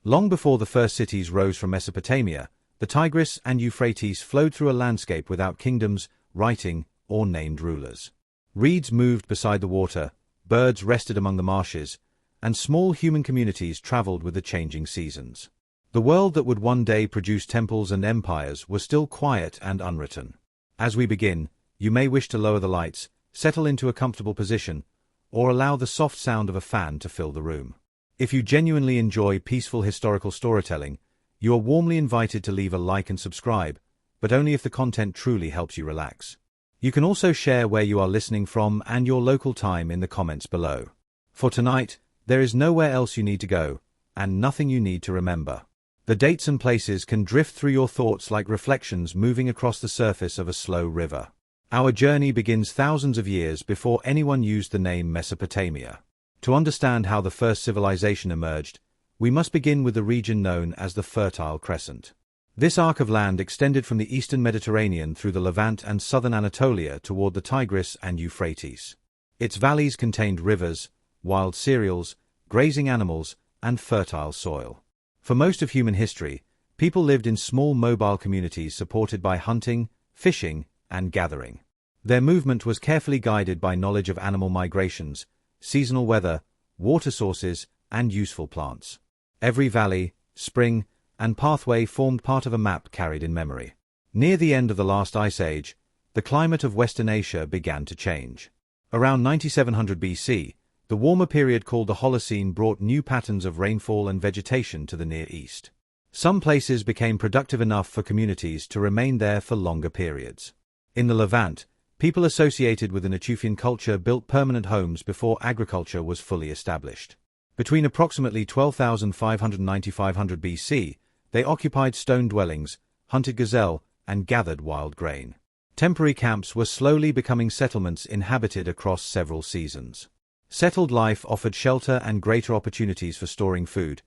Long before the first cities rose from Mesopotamia, the Tigris and Euphrates flowed through a landscape without kingdoms, writing, or named rulers. Reeds moved beside the water, birds rested among the marshes, and small human communities traveled with the changing seasons. The world that would one day produce temples and empires was still quiet and unwritten. As we begin, you may wish to lower the lights, settle into a comfortable position, or allow the soft sound of a fan to fill the room. If you genuinely enjoy peaceful historical storytelling, you are warmly invited to leave a like and subscribe, but only if the content truly helps you relax. You can also share where you are listening from and your local time in the comments below. For tonight, there is nowhere else you need to go, and nothing you need to remember. The dates and places can drift through your thoughts like reflections moving across the surface of a slow river. Our journey begins thousands of years before anyone used the name Mesopotamia. To understand how the first civilization emerged, we must begin with the region known as the Fertile Crescent. This arc of land extended from the eastern Mediterranean through the Levant and southern Anatolia toward the Tigris and Euphrates. Its valleys contained rivers, wild cereals, grazing animals, and fertile soil. For most of human history, people lived in small mobile communities supported by hunting, fishing, and gathering. Their movement was carefully guided by knowledge of animal migrations, seasonal weather, water sources, and useful plants. Every valley, spring, and pathway formed part of a map carried in memory. Near the end of the last ice age, the climate of Western Asia began to change. Around 9700 BC, the warmer period called the Holocene brought new patterns of rainfall and vegetation to the Near East. Some places became productive enough for communities to remain there for longer periods. In the Levant, people associated with the Natufian culture built permanent homes before agriculture was fully established. Between approximately 12,500 and 9500 BC, they occupied stone dwellings, hunted gazelle, and gathered wild grain. Temporary camps were slowly becoming settlements inhabited across several seasons. Settled life offered shelter and greater opportunities for storing food,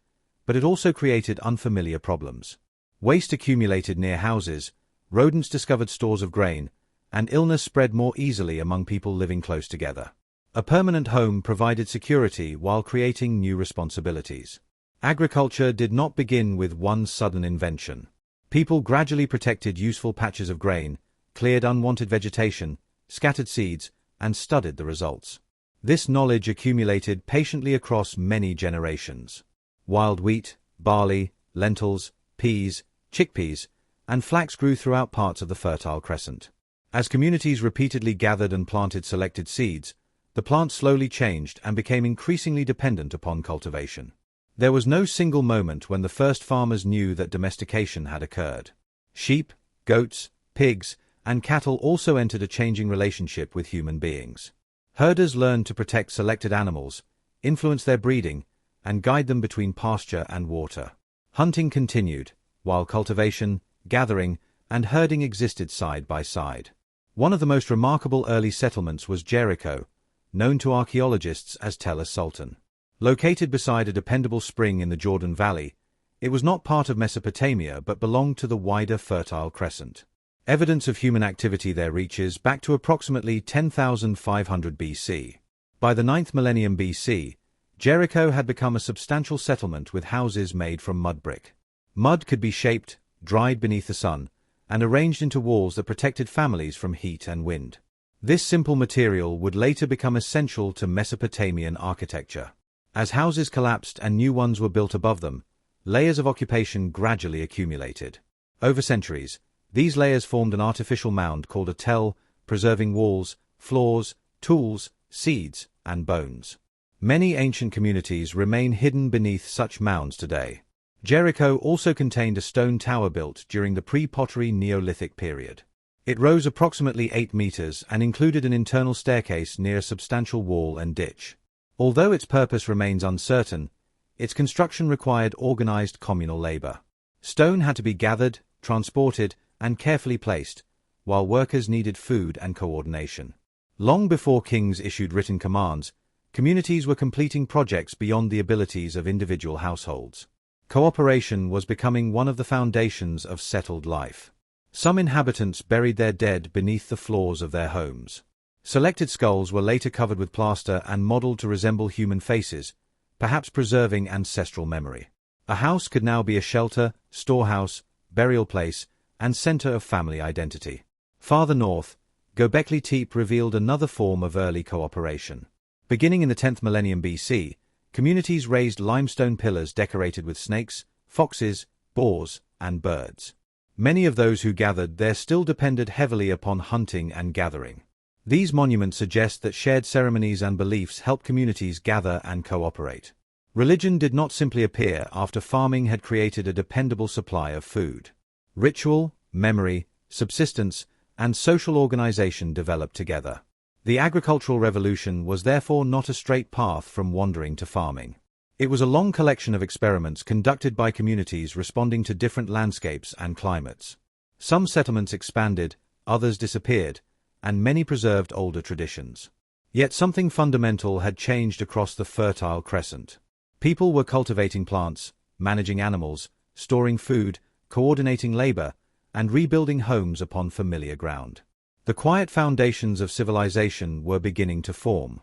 but it also created unfamiliar problems. Waste accumulated near houses, rodents discovered stores of grain, and illness spread more easily among people living close together. A permanent home provided security while creating new responsibilities. Agriculture did not begin with one sudden invention. People gradually protected useful patches of grain, cleared unwanted vegetation, scattered seeds, and studied the results. This knowledge accumulated patiently across many generations. Wild wheat, barley, lentils, peas, chickpeas, and flax grew throughout parts of the Fertile Crescent. As communities repeatedly gathered and planted selected seeds, the plants slowly changed and became increasingly dependent upon cultivation. There was no single moment when the first farmers knew that domestication had occurred. Sheep, goats, pigs, and cattle also entered a changing relationship with human beings. Herders learned to protect selected animals, influence their breeding, and guide them between pasture and water. Hunting continued, while cultivation, gathering, and herding existed side by side. One of the most remarkable early settlements was Jericho, known to archaeologists as Tel es-Sultan. Located beside a dependable spring in the Jordan Valley, it was not part of Mesopotamia but belonged to the wider Fertile Crescent. Evidence of human activity there reaches back to approximately 10,500 BC. By the 9th millennium BC, Jericho had become a substantial settlement with houses made from mud brick. Mud could be shaped, dried beneath the sun, and arranged into walls that protected families from heat and wind. This simple material would later become essential to Mesopotamian architecture. As houses collapsed and new ones were built above them, layers of occupation gradually accumulated. Over centuries, these layers formed an artificial mound called a tell, preserving walls, floors, tools, seeds, and bones. Many ancient communities remain hidden beneath such mounds today. Jericho also contained a stone tower built during the pre-pottery Neolithic period. It rose approximately 8 meters and included an internal staircase near a substantial wall and ditch. Although its purpose remains uncertain, its construction required organized communal labor. Stone had to be gathered, transported, and carefully placed, while workers needed food and coordination. Long before kings issued written commands, communities were completing projects beyond the abilities of individual households. Cooperation was becoming one of the foundations of settled life. Some inhabitants buried their dead beneath the floors of their homes. Selected skulls were later covered with plaster and modeled to resemble human faces, perhaps preserving ancestral memory. A house could now be a shelter, storehouse, burial place, and center of family identity. Farther north, Göbekli Tepe revealed another form of early cooperation. Beginning in the 10th millennium BC, communities raised limestone pillars decorated with snakes, foxes, boars, and birds. Many of those who gathered there still depended heavily upon hunting and gathering. These monuments suggest that shared ceremonies and beliefs helped communities gather and cooperate. Religion did not simply appear after farming had created a dependable supply of food. Ritual, memory, subsistence, and social organization developed together. The agricultural revolution was therefore not a straight path from wandering to farming. It was a long collection of experiments conducted by communities responding to different landscapes and climates. Some settlements expanded, others disappeared, and many preserved older traditions. Yet something fundamental had changed across the Fertile Crescent. People were cultivating plants, managing animals, storing food, coordinating labor, and rebuilding homes upon familiar ground. The quiet foundations of civilization were beginning to form.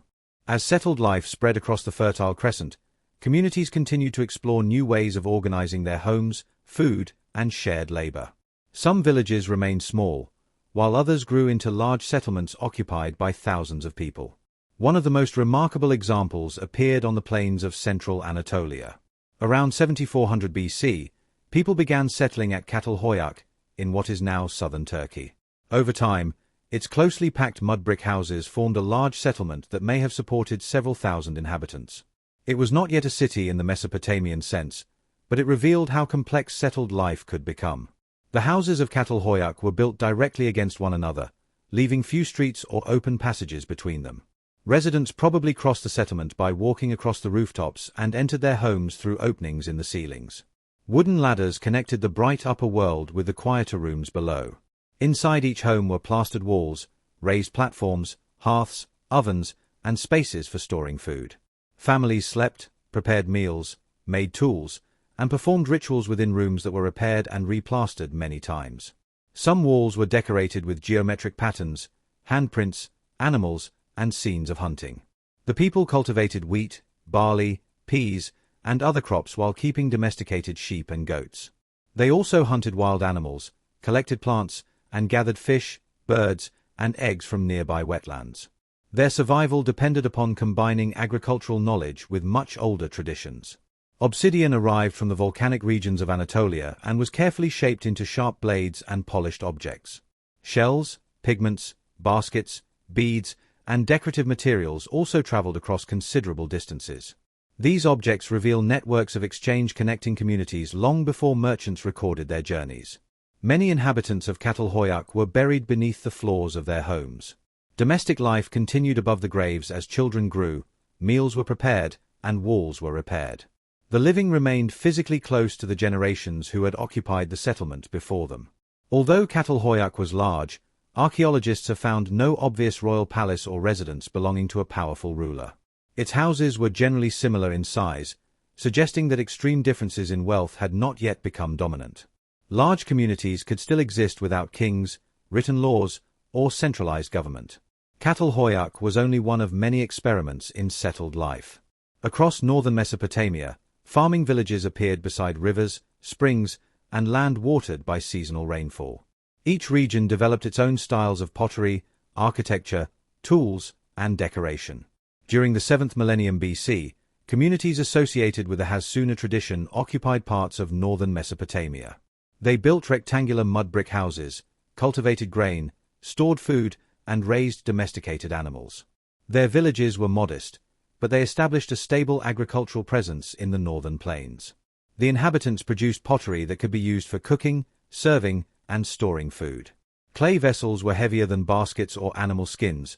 As settled life spread across the Fertile Crescent, communities continued to explore new ways of organizing their homes, food, and shared labor. Some villages remained small, while others grew into large settlements occupied by thousands of people. One of the most remarkable examples appeared on the plains of central Anatolia. Around 7400 BC, people began settling at Çatalhöyük, in what is now southern Turkey. Over time, its closely packed mud brick houses formed a large settlement that may have supported several thousand inhabitants. It was not yet a city in the Mesopotamian sense, but it revealed how complex settled life could become. The houses of Çatalhöyük were built directly against one another, leaving few streets or open passages between them. Residents probably crossed the settlement by walking across the rooftops and entered their homes through openings in the ceilings. Wooden ladders connected the bright upper world with the quieter rooms below. Inside each home were plastered walls, raised platforms, hearths, ovens, and spaces for storing food. Families slept, prepared meals, made tools, and performed rituals within rooms that were repaired and replastered many times. Some walls were decorated with geometric patterns, handprints, animals, and scenes of hunting. The people cultivated wheat, barley, peas, and other crops while keeping domesticated sheep and goats. They also hunted wild animals, collected plants, and gathered fish, birds, and eggs from nearby wetlands. Their survival depended upon combining agricultural knowledge with much older traditions. Obsidian arrived from the volcanic regions of Anatolia and was carefully shaped into sharp blades and polished objects. Shells, pigments, baskets, beads, and decorative materials also traveled across considerable distances. These objects reveal networks of exchange connecting communities long before merchants recorded their journeys. Many inhabitants of Çatalhöyük were buried beneath the floors of their homes. Domestic life continued above the graves as children grew, meals were prepared, and walls were repaired. The living remained physically close to the generations who had occupied the settlement before them. Although Çatalhöyük was large, archaeologists have found no obvious royal palace or residence belonging to a powerful ruler. Its houses were generally similar in size, suggesting that extreme differences in wealth had not yet become dominant. Large communities could still exist without kings, written laws, or centralized government. Çatalhöyük was only one of many experiments in settled life. Across northern Mesopotamia, farming villages appeared beside rivers, springs, and land watered by seasonal rainfall. Each region developed its own styles of pottery, architecture, tools, and decoration. During the 7th millennium BC, communities associated with the Hassuna tradition occupied parts of northern Mesopotamia. They built rectangular mud brick houses, cultivated grain, stored food, and raised domesticated animals. Their villages were modest, but they established a stable agricultural presence in the northern plains. The inhabitants produced pottery that could be used for cooking, serving, and storing food. Clay vessels were heavier than baskets or animal skins,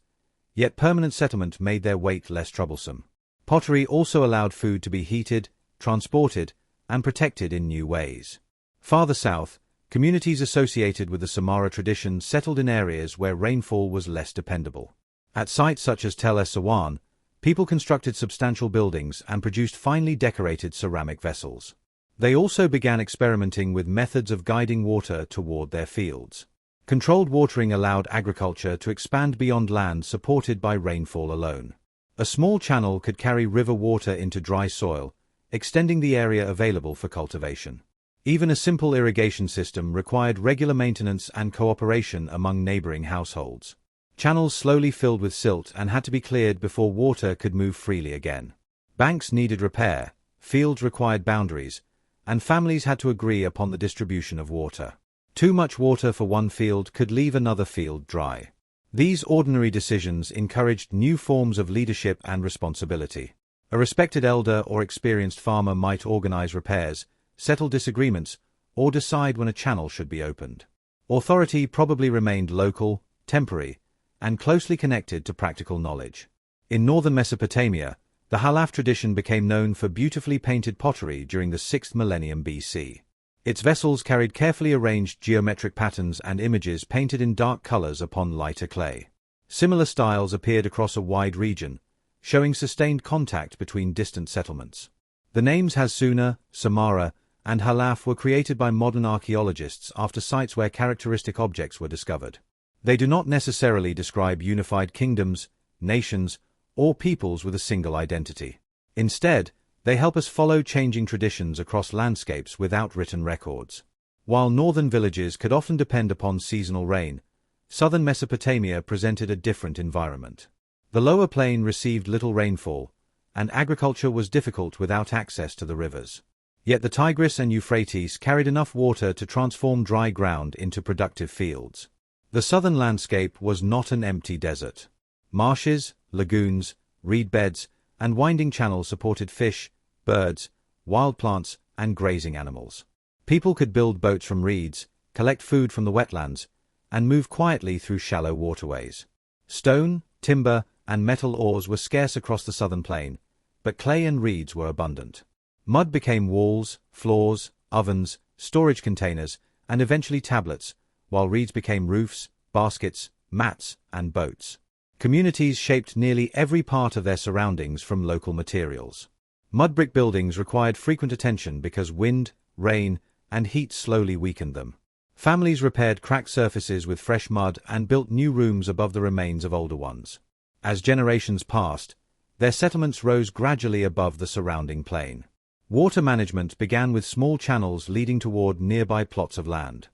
yet permanent settlement made their weight less troublesome. Pottery also allowed food to be heated, transported, and protected in new ways. Farther south, communities associated with the Samara tradition settled in areas where rainfall was less dependable. At sites such as Tel Es-Sawan, people constructed substantial buildings and produced finely decorated ceramic vessels. They also began experimenting with methods of guiding water toward their fields. Controlled watering allowed agriculture to expand beyond land supported by rainfall alone. A small channel could carry river water into dry soil, extending the area available for cultivation. Even a simple irrigation system required regular maintenance and cooperation among neighboring households. Channels slowly filled with silt and had to be cleared before water could move freely again. Banks needed repair, fields required boundaries, and families had to agree upon the distribution of water. Too much water for one field could leave another field dry. These ordinary decisions encouraged new forms of leadership and responsibility. A respected elder or experienced farmer might organize repairs, settle disagreements, or decide when a channel should be opened. Authority probably remained local, temporary, and closely connected to practical knowledge. In northern Mesopotamia, the Halaf tradition became known for beautifully painted pottery during the 6th millennium BC. Its vessels carried carefully arranged geometric patterns and images painted in dark colors upon lighter clay. Similar styles appeared across a wide region, showing sustained contact between distant settlements. The names Hassuna, Samarra, and Halaf were created by modern archaeologists after sites where characteristic objects were discovered. They do not necessarily describe unified kingdoms, nations, or peoples with a single identity. Instead, they help us follow changing traditions across landscapes without written records. While northern villages could often depend upon seasonal rain, southern Mesopotamia presented a different environment. The lower plain received little rainfall, and agriculture was difficult without access to the rivers. Yet the Tigris and Euphrates carried enough water to transform dry ground into productive fields. The southern landscape was not an empty desert. Marshes, lagoons, reed beds, and winding channels supported fish, birds, wild plants, and grazing animals. People could build boats from reeds, collect food from the wetlands, and move quietly through shallow waterways. Stone, timber, and metal ores were scarce across the southern plain, but clay and reeds were abundant. Mud became walls, floors, ovens, storage containers, and eventually tablets, while reeds became roofs, baskets, mats, and boats. Communities shaped nearly every part of their surroundings from local materials. Mud brick buildings required frequent attention because wind, rain, and heat slowly weakened them. Families repaired cracked surfaces with fresh mud and built new rooms above the remains of older ones. As generations passed, their settlements rose gradually above the surrounding plain. Water management began with small channels leading toward nearby plots of land.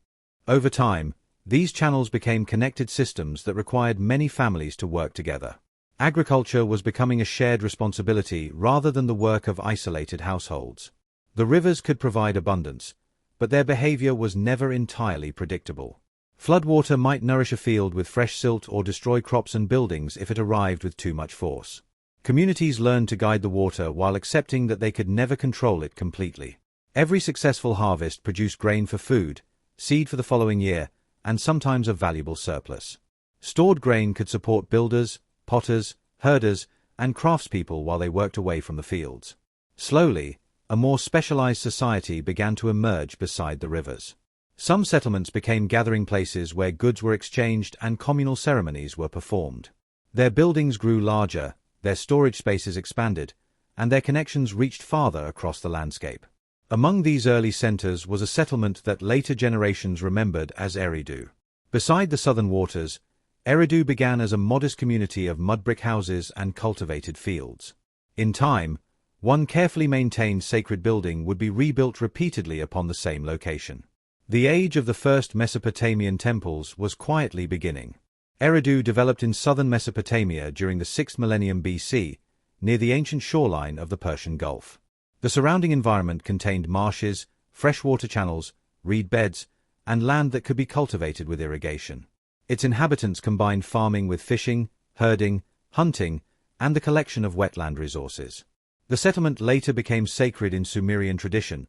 Over time, these channels became connected systems that required many families to work together. Agriculture was becoming a shared responsibility rather than the work of isolated households. The rivers could provide abundance, but their behavior was never entirely predictable. Floodwater might nourish a field with fresh silt or destroy crops and buildings if it arrived with too much force. Communities learned to guide the water while accepting that they could never control it completely. Every successful harvest produced grain for food, seed for the following year, and sometimes a valuable surplus. Stored grain could support builders, potters, herders, and craftspeople while they worked away from the fields. Slowly, a more specialized society began to emerge beside the rivers. Some settlements became gathering places where goods were exchanged and communal ceremonies were performed. Their buildings grew larger, their storage spaces expanded, and their connections reached farther across the landscape. Among these early centers was a settlement that later generations remembered as Eridu. Beside the southern waters, Eridu began as a modest community of mud brick houses and cultivated fields. In time, one carefully maintained sacred building would be rebuilt repeatedly upon the same location. The age of the first Mesopotamian temples was quietly beginning. Eridu developed in southern Mesopotamia during the 6th millennium BC, near the ancient shoreline of the Persian Gulf. The surrounding environment contained marshes, freshwater channels, reed beds, and land that could be cultivated with irrigation. Its inhabitants combined farming with fishing, herding, hunting, and the collection of wetland resources. The settlement later became sacred in Sumerian tradition,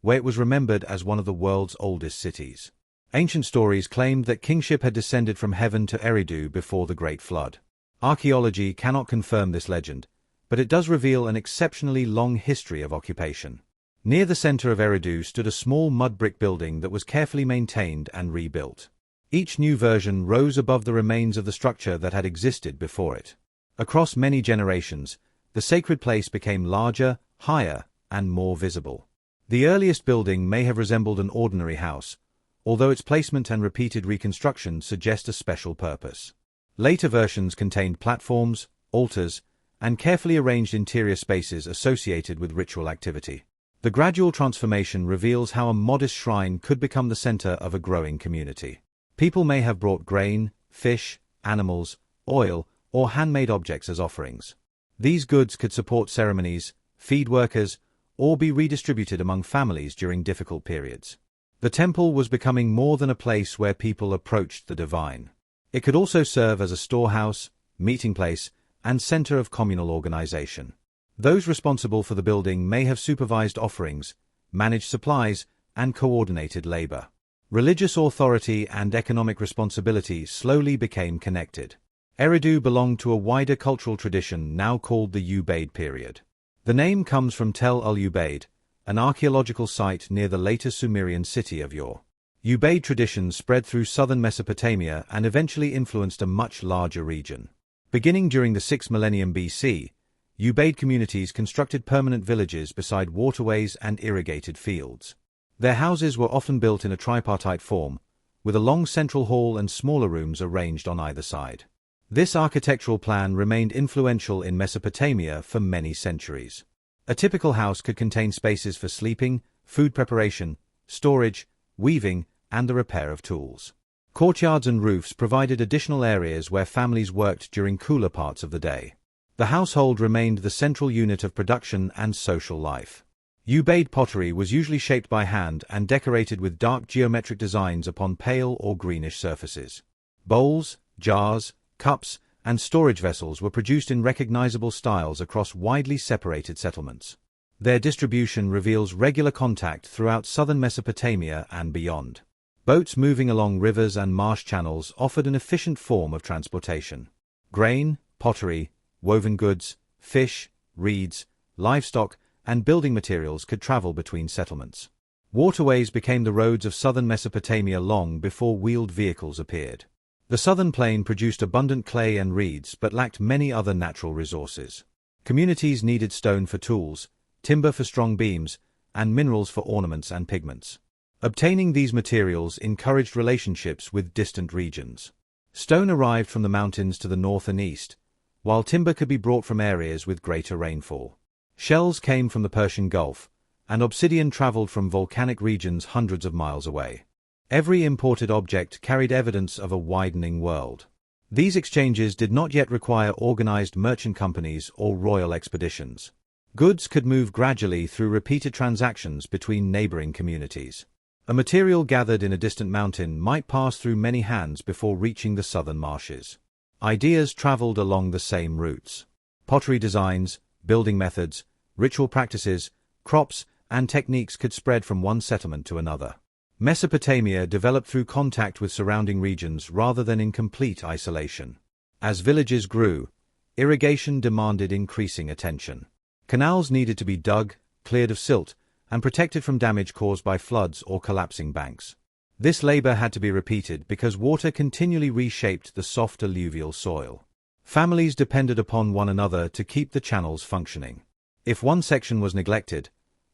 where it was remembered as one of the world's oldest cities. Ancient stories claimed that kingship had descended from heaven to Eridu before the Great Flood. Archaeology cannot confirm this legend, but it does reveal an exceptionally long history of occupation. Near the center of Eridu stood a small mud brick building that was carefully maintained and rebuilt. Each new version rose above the remains of the structure that had existed before it. Across many generations, the sacred place became larger, higher, and more visible. The earliest building may have resembled an ordinary house, although its placement and repeated reconstruction suggest a special purpose. Later versions contained platforms, altars, and carefully arranged interior spaces associated with ritual activity. The gradual transformation reveals how a modest shrine could become the center of a growing community. People may have brought grain, fish, animals, oil, or handmade objects as offerings. These goods could support ceremonies, feed workers, or be redistributed among families during difficult periods. The temple was becoming more than a place where people approached the divine. It could also serve as a storehouse, meeting place, and center of communal organization. Those responsible for the building may have supervised offerings, managed supplies, and coordinated labor. Religious authority and economic responsibility slowly became connected. Eridu belonged to a wider cultural tradition now called the Ubaid period. The name comes from Tel el-Ubaid, an archaeological site near the later Sumerian city of Ur. Ubaid traditions spread through southern Mesopotamia and eventually influenced a much larger region. Beginning during the 6th millennium BC, Ubaid communities constructed permanent villages beside waterways and irrigated fields. Their houses were often built in a tripartite form, with a long central hall and smaller rooms arranged on either side. This architectural plan remained influential in Mesopotamia for many centuries. A typical house could contain spaces for sleeping, food preparation, storage, weaving, and the repair of tools. Courtyards and roofs provided additional areas where families worked during cooler parts of the day. The household remained the central unit of production and social life. Ubaid pottery was usually shaped by hand and decorated with dark geometric designs upon pale or greenish surfaces. Bowls, jars, cups, and storage vessels were produced in recognizable styles across widely separated settlements. Their distribution reveals regular contact throughout southern Mesopotamia and beyond. Boats moving along rivers and marsh channels offered an efficient form of transportation. Grain, pottery, woven goods, fish, reeds, livestock, and building materials could travel between settlements. Waterways became the roads of southern Mesopotamia long before wheeled vehicles appeared. The southern plain produced abundant clay and reeds but lacked many other natural resources. Communities needed stone for tools, timber for strong beams, and minerals for ornaments and pigments. Obtaining these materials encouraged relationships with distant regions. Stone arrived from the mountains to the north and east, while timber could be brought from areas with greater rainfall. Shells came from the Persian Gulf, and obsidian traveled from volcanic regions hundreds of miles away. Every imported object carried evidence of a widening world. These exchanges did not yet require organized merchant companies or royal expeditions. Goods could move gradually through repeated transactions between neighboring communities. A material gathered in a distant mountain might pass through many hands before reaching the southern marshes. Ideas traveled along the same routes. Pottery designs, building methods, ritual practices, crops, and techniques could spread from one settlement to another. Mesopotamia developed through contact with surrounding regions rather than in complete isolation. As villages grew, irrigation demanded increasing attention. Canals needed to be dug, cleared of silt, and protected from damage caused by floods or collapsing banks. This labor had to be repeated because water continually reshaped the soft alluvial soil. Families depended upon one another to keep the channels functioning. If one section was neglected,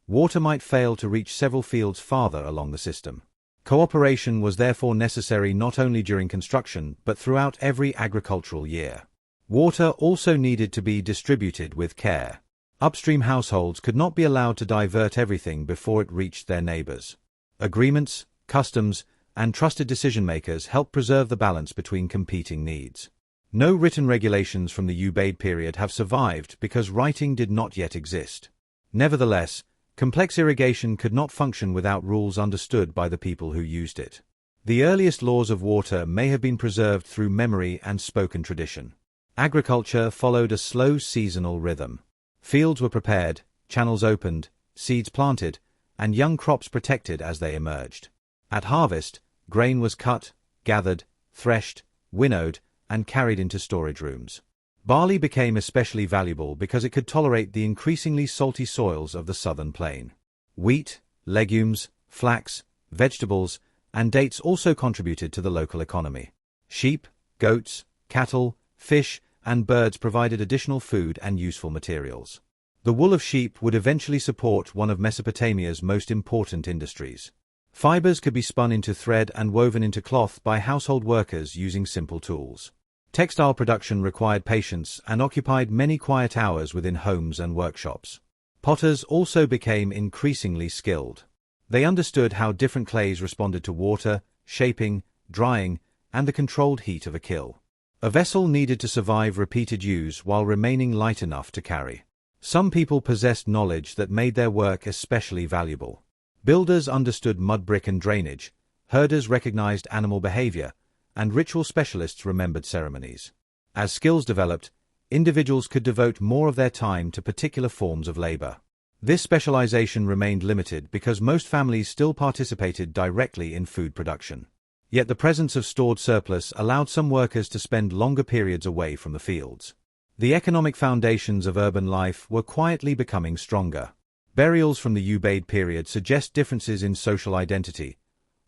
water might fail to reach several fields farther along the system. Cooperation was therefore necessary not only during construction but throughout every agricultural year. Water also needed to be distributed with care. Upstream households could not be allowed to divert everything before it reached their neighbors. Agreements, customs, and trusted decision-makers helped preserve the balance between competing needs. No written regulations from the Ubaid period have survived because writing did not yet exist. Nevertheless, complex irrigation could not function without rules understood by the people who used it. The earliest laws of water may have been preserved through memory and spoken tradition. Agriculture followed a slow seasonal rhythm. Fields were prepared, channels opened, seeds planted, and young crops protected as they emerged. At harvest, grain was cut, gathered, threshed, winnowed, and carried into storage rooms. Barley became especially valuable because it could tolerate the increasingly salty soils of the southern plain. Wheat, legumes, flax, vegetables, and dates also contributed to the local economy. Sheep, goats, cattle, fish, and birds provided additional food and useful materials. The wool of sheep would eventually support one of Mesopotamia's most important industries. Fibers could be spun into thread and woven into cloth by household workers using simple tools. Textile production required patience and occupied many quiet hours within homes and workshops. Potters also became increasingly skilled. They understood how different clays responded to water, shaping, drying, and the controlled heat of a kiln. A vessel needed to survive repeated use while remaining light enough to carry. Some people possessed knowledge that made their work especially valuable. Builders understood mud brick and drainage, herders recognized animal behavior, and ritual specialists remembered ceremonies. As skills developed, individuals could devote more of their time to particular forms of labor. This specialization remained limited because most families still participated directly in food production. Yet the presence of stored surplus allowed some workers to spend longer periods away from the fields. The economic foundations of urban life were quietly becoming stronger. Burials from the Ubaid period suggest differences in social identity,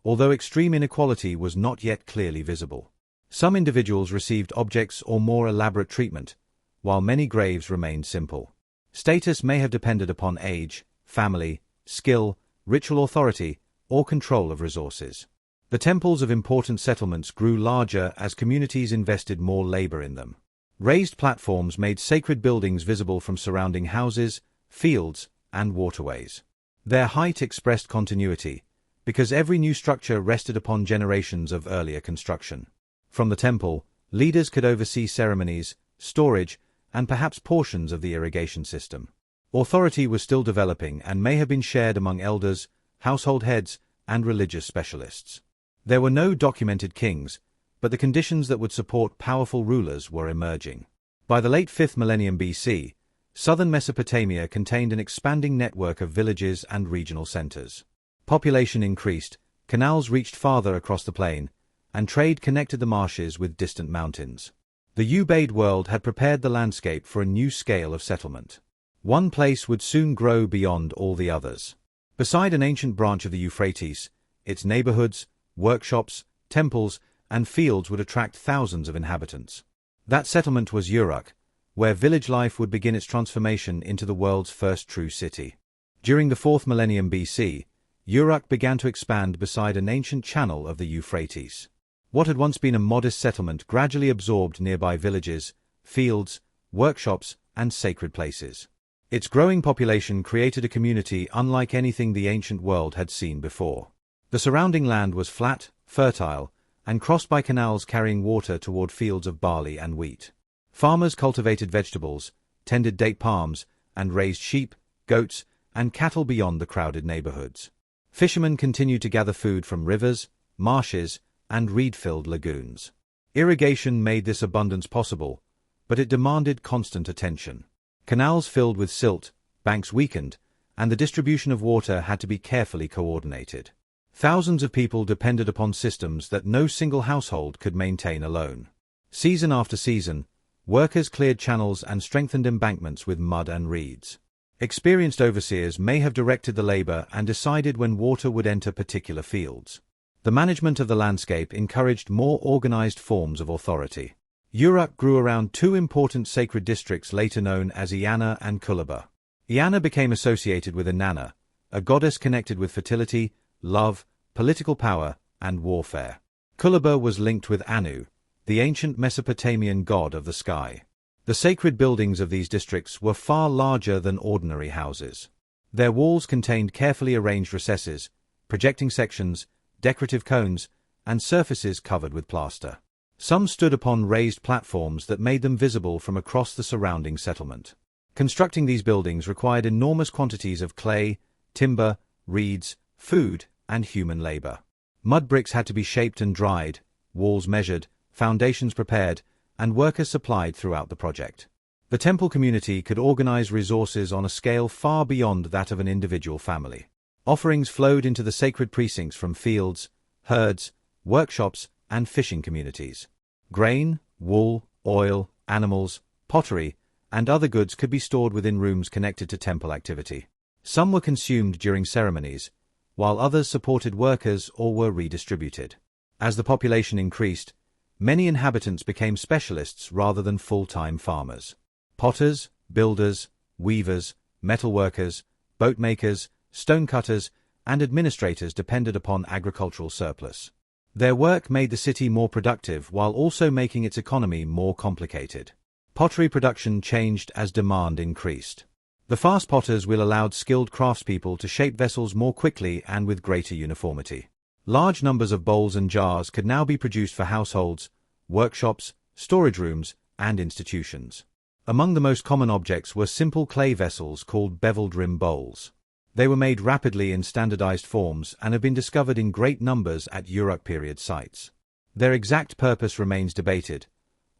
although extreme inequality was not yet clearly visible. Some individuals received objects or more elaborate treatment, while many graves remained simple. Status may have depended upon age, family, skill, ritual authority, or control of resources. The temples of important settlements grew larger as communities invested more labor in them. Raised platforms made sacred buildings visible from surrounding houses, fields, and waterways. Their height expressed continuity, because every new structure rested upon generations of earlier construction. From the temple, leaders could oversee ceremonies, storage, and perhaps portions of the irrigation system. Authority was still developing and may have been shared among elders, household heads, and religious specialists. There were no documented kings, but the conditions that would support powerful rulers were emerging. By the late 5th millennium BC, southern Mesopotamia contained an expanding network of villages and regional centers. Population increased, canals reached farther across the plain, and trade connected the marshes with distant mountains. The Ubaid world had prepared the landscape for a new scale of settlement. One place would soon grow beyond all the others. Beside an ancient branch of the Euphrates, its neighborhoods, workshops, temples, and fields would attract thousands of inhabitants. That settlement was Uruk, where village life would begin its transformation into the world's first true city. During the 4th millennium BC, Uruk began to expand beside an ancient channel of the Euphrates. What had once been a modest settlement gradually absorbed nearby villages, fields, workshops, and sacred places. Its growing population created a community unlike anything the ancient world had seen before. The surrounding land was flat, fertile, and crossed by canals carrying water toward fields of barley and wheat. Farmers cultivated vegetables, tended date palms, and raised sheep, goats, and cattle beyond the crowded neighborhoods. Fishermen continued to gather food from rivers, marshes, and reed-filled lagoons. Irrigation made this abundance possible, but it demanded constant attention. Canals filled with silt, banks weakened, and the distribution of water had to be carefully coordinated. Thousands of people depended upon systems that no single household could maintain alone. Season after season, workers cleared channels and strengthened embankments with mud and reeds. Experienced overseers may have directed the labor and decided when water would enter particular fields. The management of the landscape encouraged more organized forms of authority. Uruk grew around two important sacred districts later known as Eanna and Kulaba. Eanna became associated with Inanna, a goddess connected with fertility, love, political power, and warfare. Kulaba was linked with Anu, the ancient Mesopotamian god of the sky. The sacred buildings of these districts were far larger than ordinary houses. Their walls contained carefully arranged recesses, projecting sections, decorative cones, and surfaces covered with plaster. Some stood upon raised platforms that made them visible from across the surrounding settlement. Constructing these buildings required enormous quantities of clay, timber, reeds, food, and human labor. Mud bricks had to be shaped and dried, walls measured, foundations prepared, and workers supplied throughout the project. The temple community could organize resources on a scale far beyond that of an individual family. Offerings flowed into the sacred precincts from fields, herds, workshops, and fishing communities. Grain, wool, oil, animals, pottery, and other goods could be stored within rooms connected to temple activity. Some were consumed during ceremonies, while others supported workers or were redistributed. As the population increased, many inhabitants became specialists rather than full-time farmers. Potters, builders, weavers, metalworkers, boatmakers, stonecutters, and administrators depended upon agricultural surplus. Their work made the city more productive while also making its economy more complicated. Pottery production changed as demand increased. The fast potter's wheel allowed skilled craftspeople to shape vessels more quickly and with greater uniformity. Large numbers of bowls and jars could now be produced for households, workshops, storage rooms, and institutions. Among the most common objects were simple clay vessels called beveled rim bowls. They were made rapidly in standardized forms and have been discovered in great numbers at Uruk period sites. Their exact purpose remains debated,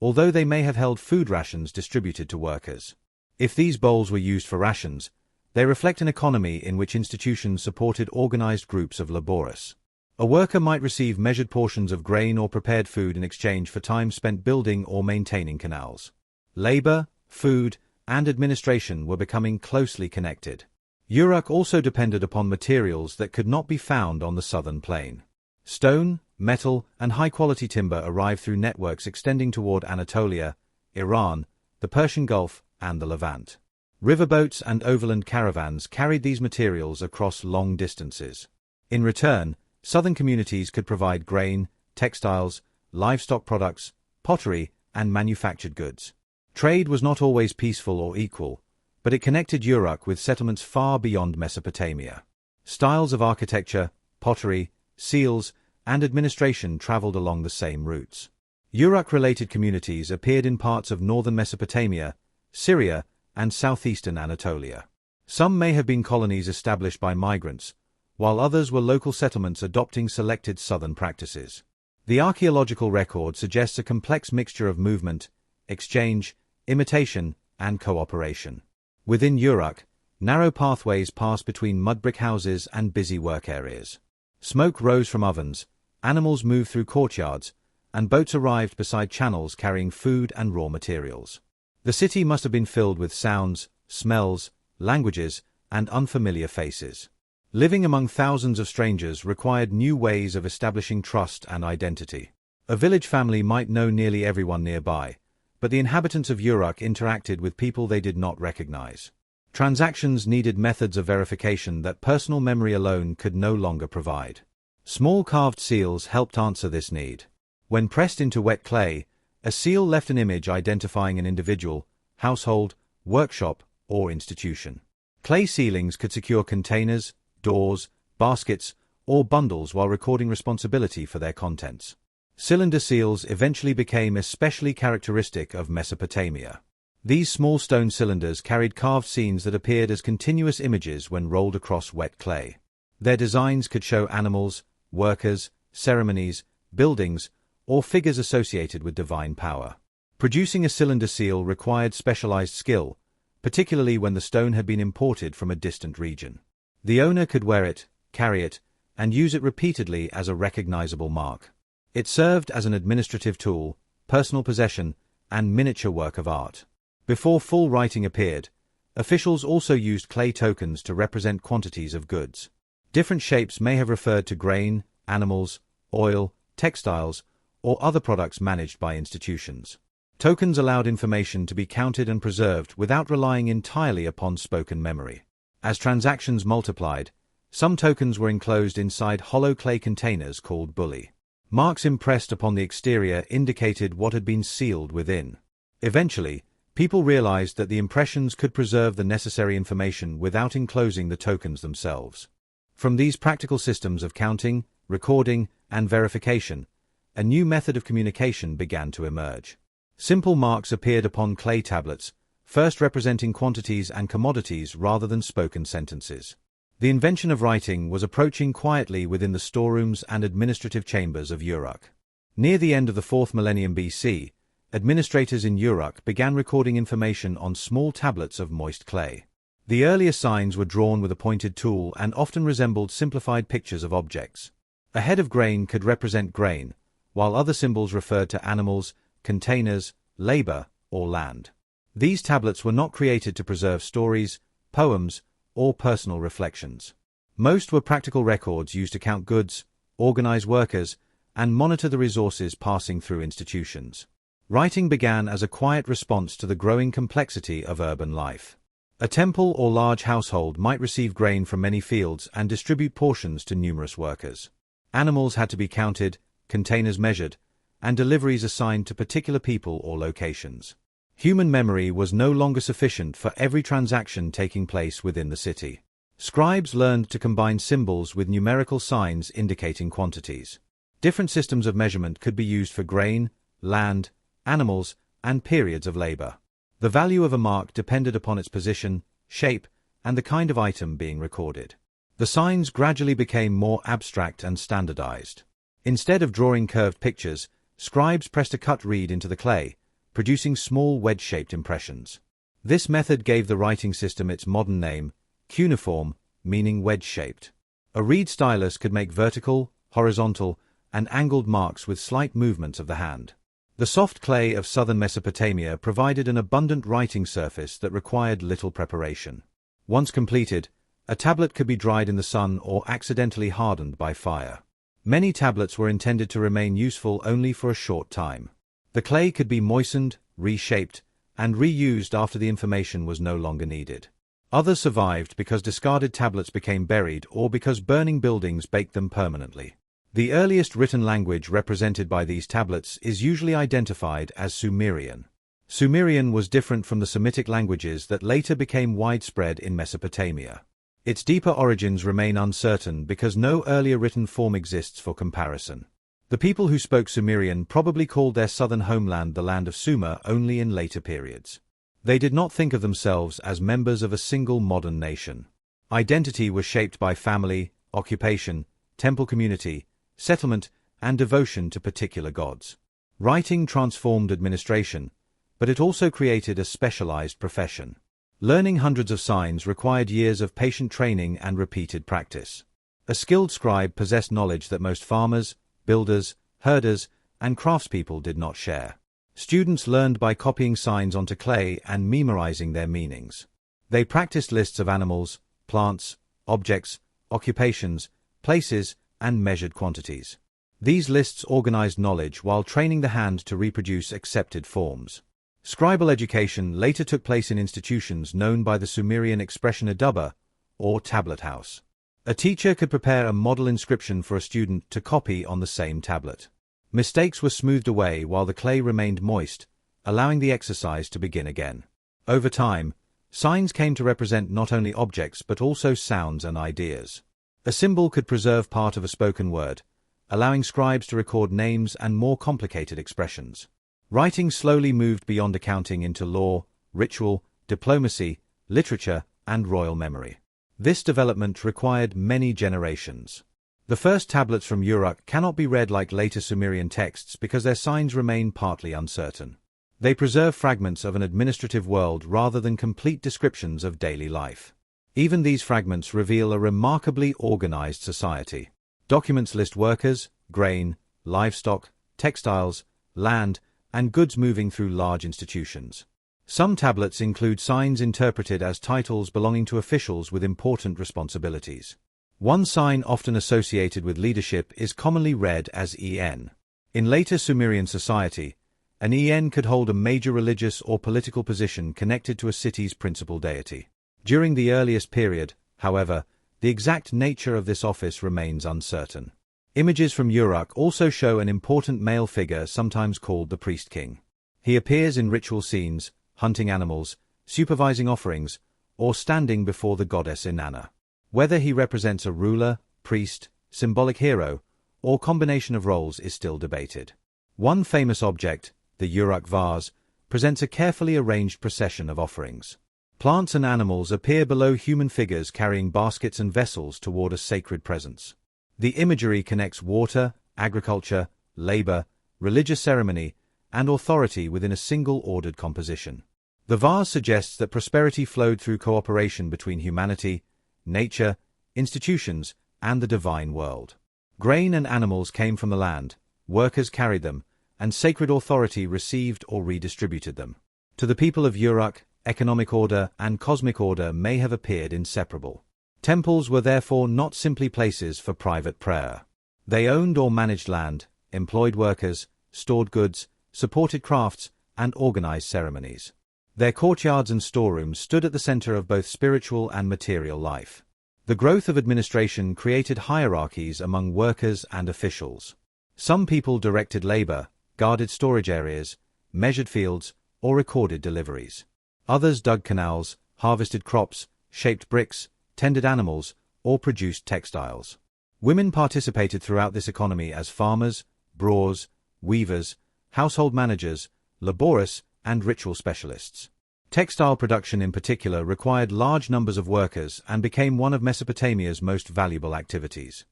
although they may have held food rations distributed to workers. If these bowls were used for rations, they reflect an economy in which institutions supported organized groups of laborers. A worker might receive measured portions of grain or prepared food in exchange for time spent building or maintaining canals. Labor, food, and administration were becoming closely connected. Uruk also depended upon materials that could not be found on the southern plain. Stone, metal, and high-quality timber arrived through networks extending toward Anatolia, Iran, the Persian Gulf, and the Levant. Riverboats and overland caravans carried these materials across long distances. In return, southern communities could provide grain, textiles, livestock products, pottery, and manufactured goods. Trade was not always peaceful or equal, but it connected Uruk with settlements far beyond Mesopotamia. Styles of architecture, pottery, seals, and administration traveled along the same routes. Uruk-related communities appeared in parts of northern Mesopotamia, Syria, and southeastern Anatolia. Some may have been colonies established by migrants, while others were local settlements adopting selected southern practices. The archaeological record suggests a complex mixture of movement, exchange, imitation, and cooperation. Within Uruk, narrow pathways passed between mud-brick houses and busy work areas. Smoke rose from ovens, animals moved through courtyards, and boats arrived beside channels carrying food and raw materials. The city must have been filled with sounds, smells, languages, and unfamiliar faces. Living among thousands of strangers required new ways of establishing trust and identity. A village family might know nearly everyone nearby, but the inhabitants of Uruk interacted with people they did not recognize. Transactions needed methods of verification that personal memory alone could no longer provide. Small carved seals helped answer this need. When pressed into wet clay, a seal left an image identifying an individual, household, workshop, or institution. Clay sealings could secure containers, doors, baskets, or bundles while recording responsibility for their contents. Cylinder seals eventually became especially characteristic of Mesopotamia. These small stone cylinders carried carved scenes that appeared as continuous images when rolled across wet clay. Their designs could show animals, workers, ceremonies, buildings, or figures associated with divine power. Producing a cylinder seal required specialized skill, particularly when the stone had been imported from a distant region. The owner could wear it, carry it, and use it repeatedly as a recognizable mark. It served as an administrative tool, personal possession, and miniature work of art. Before full writing appeared, officials also used clay tokens to represent quantities of goods. Different shapes may have referred to grain, animals, oil, textiles, or other products managed by institutions. Tokens allowed information to be counted and preserved without relying entirely upon spoken memory. As transactions multiplied, some tokens were enclosed inside hollow clay containers called bulli. Marks impressed upon the exterior indicated what had been sealed within. Eventually, people realized that the impressions could preserve the necessary information without enclosing the tokens themselves. From these practical systems of counting, recording, and verification, a new method of communication began to emerge. Simple marks appeared upon clay tablets, first representing quantities and commodities rather than spoken sentences. The invention of writing was approaching quietly within the storerooms and administrative chambers of Uruk. Near the end of the 4th millennium BC, administrators in Uruk began recording information on small tablets of moist clay. The earliest signs were drawn with a pointed tool and often resembled simplified pictures of objects. A head of grain could represent grain, while other symbols referred to animals, containers, labor, or land. These tablets were not created to preserve stories, poems, or personal reflections. Most were practical records used to count goods, organize workers, and monitor the resources passing through institutions. Writing began as a quiet response to the growing complexity of urban life. A temple or large household might receive grain from many fields and distribute portions to numerous workers. Animals had to be counted, containers measured, and deliveries assigned to particular people or locations. Human memory was no longer sufficient for every transaction taking place within the city. Scribes learned to combine symbols with numerical signs indicating quantities. Different systems of measurement could be used for grain, land, animals, and periods of labor. The value of a mark depended upon its position, shape, and the kind of item being recorded. The signs gradually became more abstract and standardized. Instead of drawing curved pictures, scribes pressed a cut reed into the clay, producing small wedge-shaped impressions. This method gave the writing system its modern name, cuneiform, meaning wedge-shaped. A reed stylus could make vertical, horizontal, and angled marks with slight movements of the hand. The soft clay of southern Mesopotamia provided an abundant writing surface that required little preparation. Once completed, a tablet could be dried in the sun or accidentally hardened by fire. Many tablets were intended to remain useful only for a short time. The clay could be moistened, reshaped, and reused after the information was no longer needed. Others survived because discarded tablets became buried or because burning buildings baked them permanently. The earliest written language represented by these tablets is usually identified as Sumerian. Sumerian was different from the Semitic languages that later became widespread in Mesopotamia. Its deeper origins remain uncertain because no earlier written form exists for comparison. The people who spoke Sumerian probably called their southern homeland the land of Sumer only in later periods. They did not think of themselves as members of a single modern nation. Identity was shaped by family, occupation, temple community, settlement, and devotion to particular gods. Writing transformed administration, but it also created a specialized profession. Learning hundreds of signs required years of patient training and repeated practice. A skilled scribe possessed knowledge that most farmers, builders, herders, and craftspeople did not share. Students learned by copying signs onto clay and memorizing their meanings. They practiced lists of animals, plants, objects, occupations, places, and measured quantities. These lists organized knowledge while training the hand to reproduce accepted forms. Scribal education later took place in institutions known by the Sumerian expression adaba, or tablet house. A teacher could prepare a model inscription for a student to copy on the same tablet. Mistakes were smoothed away while the clay remained moist, allowing the exercise to begin again. Over time, signs came to represent not only objects but also sounds and ideas. A symbol could preserve part of a spoken word, allowing scribes to record names and more complicated expressions. Writing slowly moved beyond accounting into law, ritual, diplomacy, literature, and royal memory. This development required many generations. The first tablets from Uruk cannot be read like later Sumerian texts because their signs remain partly uncertain. They preserve fragments of an administrative world rather than complete descriptions of daily life. Even these fragments reveal a remarkably organized society. Documents list workers, grain, livestock, textiles, land, and goods moving through large institutions. Some tablets include signs interpreted as titles belonging to officials with important responsibilities. One sign often associated with leadership is commonly read as En. In later Sumerian society, an En could hold a major religious or political position connected to a city's principal deity. During the earliest period, however, the exact nature of this office remains uncertain. Images from Uruk also show an important male figure sometimes called the priest-king. He appears in ritual scenes, hunting animals, supervising offerings, or standing before the goddess Inanna. Whether he represents a ruler, priest, symbolic hero, or combination of roles is still debated. One famous object, the Uruk vase, presents a carefully arranged procession of offerings. Plants and animals appear below human figures carrying baskets and vessels toward a sacred presence. The imagery connects water, agriculture, labor, religious ceremony, and authority within a single ordered composition. The vase suggests that prosperity flowed through cooperation between humanity, nature, institutions, and the divine world. Grain and animals came from the land, workers carried them, and sacred authority received or redistributed them. To the people of Uruk, economic order and cosmic order may have appeared inseparable. Temples were therefore not simply places for private prayer. They owned or managed land, employed workers, stored goods, supported crafts, and organized ceremonies. Their courtyards and storerooms stood at the center of both spiritual and material life. The growth of administration created hierarchies among workers and officials. Some people directed labor, guarded storage areas, measured fields, or recorded deliveries. Others dug canals, harvested crops, shaped bricks, tended animals, or produced textiles. Women participated throughout this economy as farmers, brewers, weavers, household managers, laborers, and ritual specialists. Textile production in particular required large numbers of workers and became one of Mesopotamia's most valuable activities.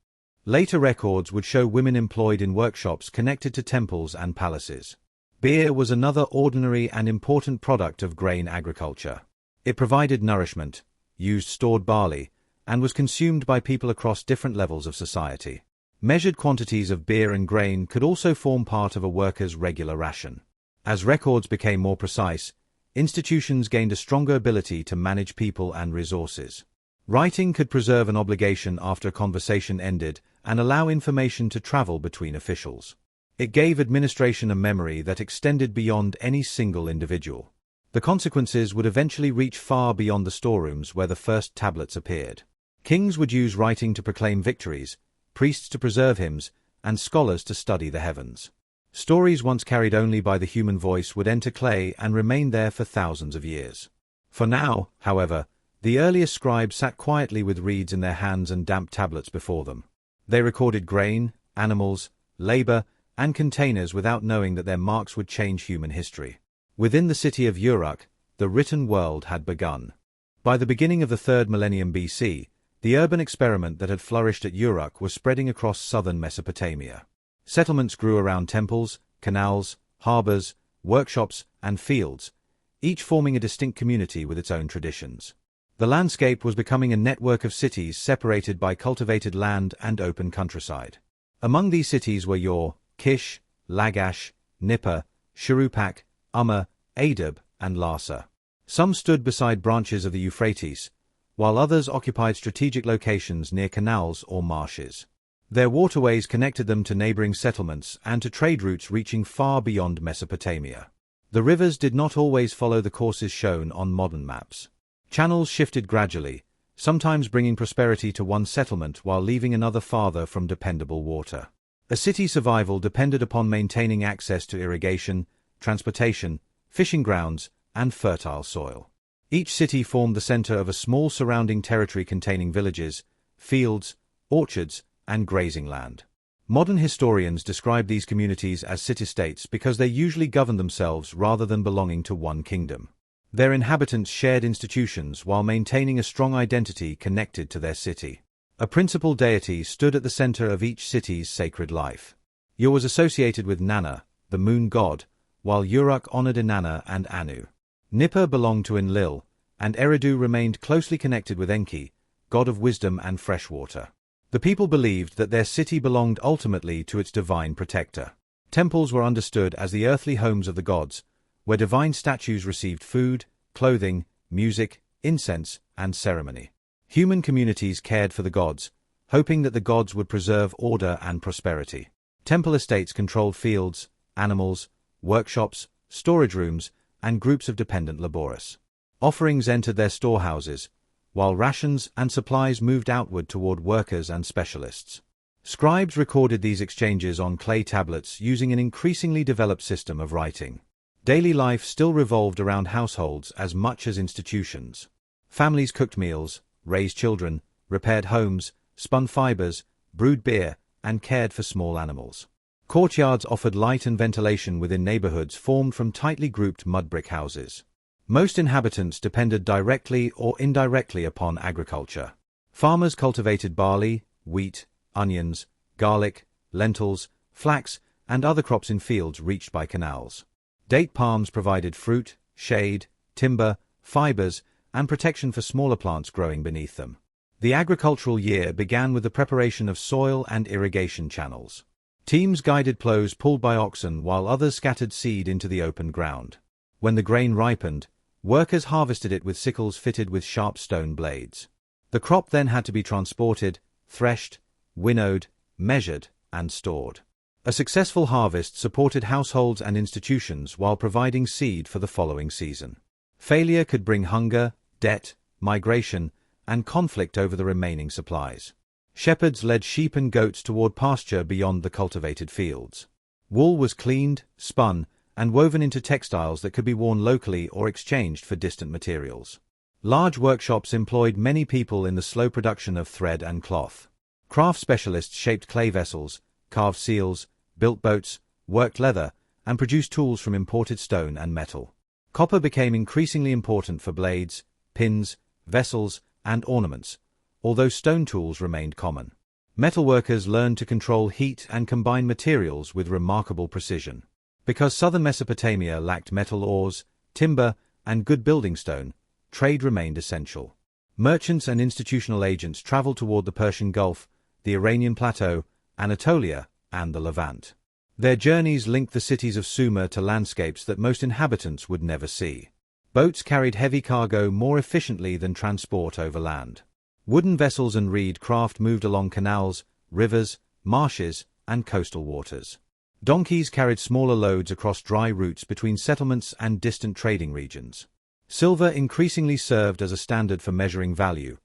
Later records would show women employed in workshops connected to temples and palaces. Beer was another ordinary and important product of grain agriculture. It provided nourishment, used stored barley, and was consumed by people across different levels of society. Measured quantities of beer and grain could also form part of a worker's regular ration. As records became more precise, institutions gained a stronger ability to manage people and resources. Writing could preserve an obligation after a conversation ended and allow information to travel between officials. It gave administration a memory that extended beyond any single individual. The consequences would eventually reach far beyond the storerooms where the first tablets appeared. Kings would use writing to proclaim victories, priests to preserve hymns, and scholars to study the heavens. Stories once carried only by the human voice would enter clay and remain there for thousands of years. For now, however, the earliest scribes sat quietly with reeds in their hands and damp tablets before them. They recorded grain, animals, labor, and containers without knowing that their marks would change human history. Within the city of Uruk, the written world had begun. By the beginning of the 3rd millennium BC, the urban experiment that had flourished at Uruk was spreading across southern Mesopotamia. Settlements grew around temples, canals, harbors, workshops, and fields, each forming a distinct community with its own traditions. The landscape was becoming a network of cities separated by cultivated land and open countryside. Among these cities were Ur, Kish, Lagash, Nippur, Shuruppak, Umma, Adab, and Larsa. Some stood beside branches of the Euphrates, while others occupied strategic locations near canals or marshes. Their waterways connected them to neighboring settlements and to trade routes reaching far beyond Mesopotamia. The rivers did not always follow the courses shown on modern maps. Channels shifted gradually, sometimes bringing prosperity to one settlement while leaving another farther from dependable water. A city's survival depended upon maintaining access to irrigation, transportation, fishing grounds, and fertile soil. Each city formed the center of a small surrounding territory containing villages, fields, orchards, and grazing land. Modern historians describe these communities as city-states because they usually govern themselves rather than belonging to one kingdom. Their inhabitants shared institutions while maintaining a strong identity connected to their city. A principal deity stood at the center of each city's sacred life. Ur was associated with Nanna, the moon god, while Uruk honored Inanna and Anu. Nippur belonged to Enlil, and Eridu remained closely connected with Enki, god of wisdom and fresh water. The people believed that their city belonged ultimately to its divine protector. Temples were understood as the earthly homes of the gods, where divine statues received food, clothing, music, incense, and ceremony. Human communities cared for the gods, hoping that the gods would preserve order and prosperity. Temple estates controlled fields, animals, workshops, storage rooms, and groups of dependent laborers. Offerings entered their storehouses, while rations and supplies moved outward toward workers and specialists. Scribes recorded these exchanges on clay tablets using an increasingly developed system of writing. Daily life still revolved around households as much as institutions. Families cooked meals, raised children, repaired homes, spun fibers, brewed beer, and cared for small animals. Courtyards offered light and ventilation within neighborhoods formed from tightly grouped mud brick houses. Most inhabitants depended directly or indirectly upon agriculture. Farmers cultivated barley, wheat, onions, garlic, lentils, flax, and other crops in fields reached by canals. Date palms provided fruit, shade, timber, fibers, and protection for smaller plants growing beneath them. The agricultural year began with the preparation of soil and irrigation channels. Teams guided plows pulled by oxen while others scattered seed into the open ground. When the grain ripened, workers harvested it with sickles fitted with sharp stone blades. The crop then had to be transported, threshed, winnowed, measured, and stored. A successful harvest supported households and institutions while providing seed for the following season. Failure could bring hunger, debt, migration, and conflict over the remaining supplies. Shepherds led sheep and goats toward pasture beyond the cultivated fields. Wool was cleaned, spun, and woven into textiles that could be worn locally or exchanged for distant materials. Large workshops employed many people in the slow production of thread and cloth. Craft specialists shaped clay vessels, carved seals, built boats, worked leather, and produced tools from imported stone and metal. Copper became increasingly important for blades, pins, vessels, and ornaments, although stone tools remained common. Metalworkers learned to control heat and combine materials with remarkable precision. Because southern Mesopotamia lacked metal ores, timber, and good building stone, trade remained essential. Merchants and institutional agents traveled toward the Persian Gulf, the Iranian Plateau, Anatolia, and the Levant. Their journeys linked the cities of Sumer to landscapes that most inhabitants would never see. Boats carried heavy cargo more efficiently than transport over land. Wooden vessels and reed craft moved along canals, rivers, marshes, and coastal waters. Donkeys carried smaller loads across dry routes between settlements and distant trading regions. Silver increasingly served as a standard for measuring value,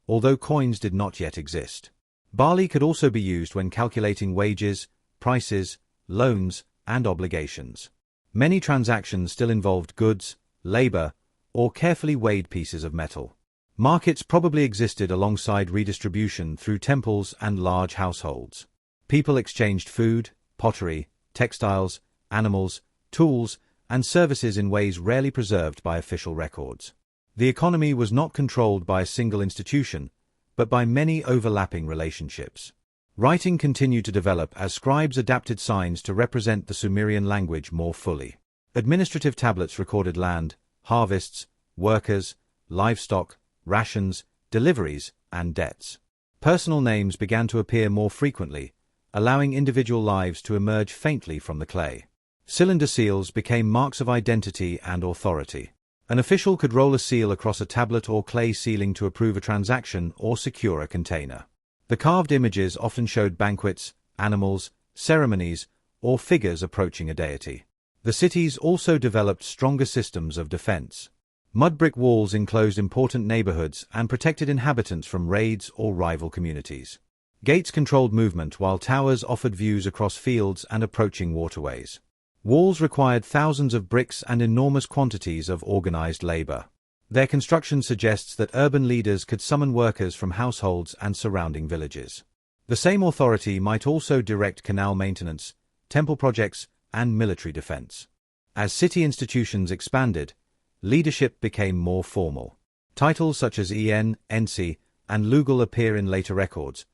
although coins did not yet exist. Barley could also be used when calculating wages, prices, loans, and obligations. Many transactions still involved goods, labor, or carefully weighed pieces of metal. Markets probably existed alongside redistribution through temples and large households. People exchanged food, pottery, textiles, animals, tools, and services in ways rarely preserved by official records. The economy was not controlled by a single institution, but by many overlapping relationships. Writing continued to develop as scribes adapted signs to represent the Sumerian language more fully. Administrative tablets recorded land, harvests, workers, livestock, rations, deliveries, and debts. Personal names began to appear more frequently, allowing individual lives to emerge faintly from the clay. Cylinder seals became marks of identity and authority. An official could roll a seal across a tablet or clay ceiling to approve a transaction or secure a container. The carved images often showed banquets, animals, ceremonies, or figures approaching a deity. The cities also developed stronger systems of defense. Mud brick walls enclosed important neighborhoods and protected inhabitants from raids or rival communities. Gates controlled movement while towers offered views across fields and approaching waterways. Walls required thousands of bricks and enormous quantities of organized labor. Their construction suggests that urban leaders could summon workers from households and surrounding villages. The same authority might also direct canal maintenance, temple projects, and military defense. As city institutions expanded, leadership became more formal. Titles such as Ensi, and Lugal appear in later records,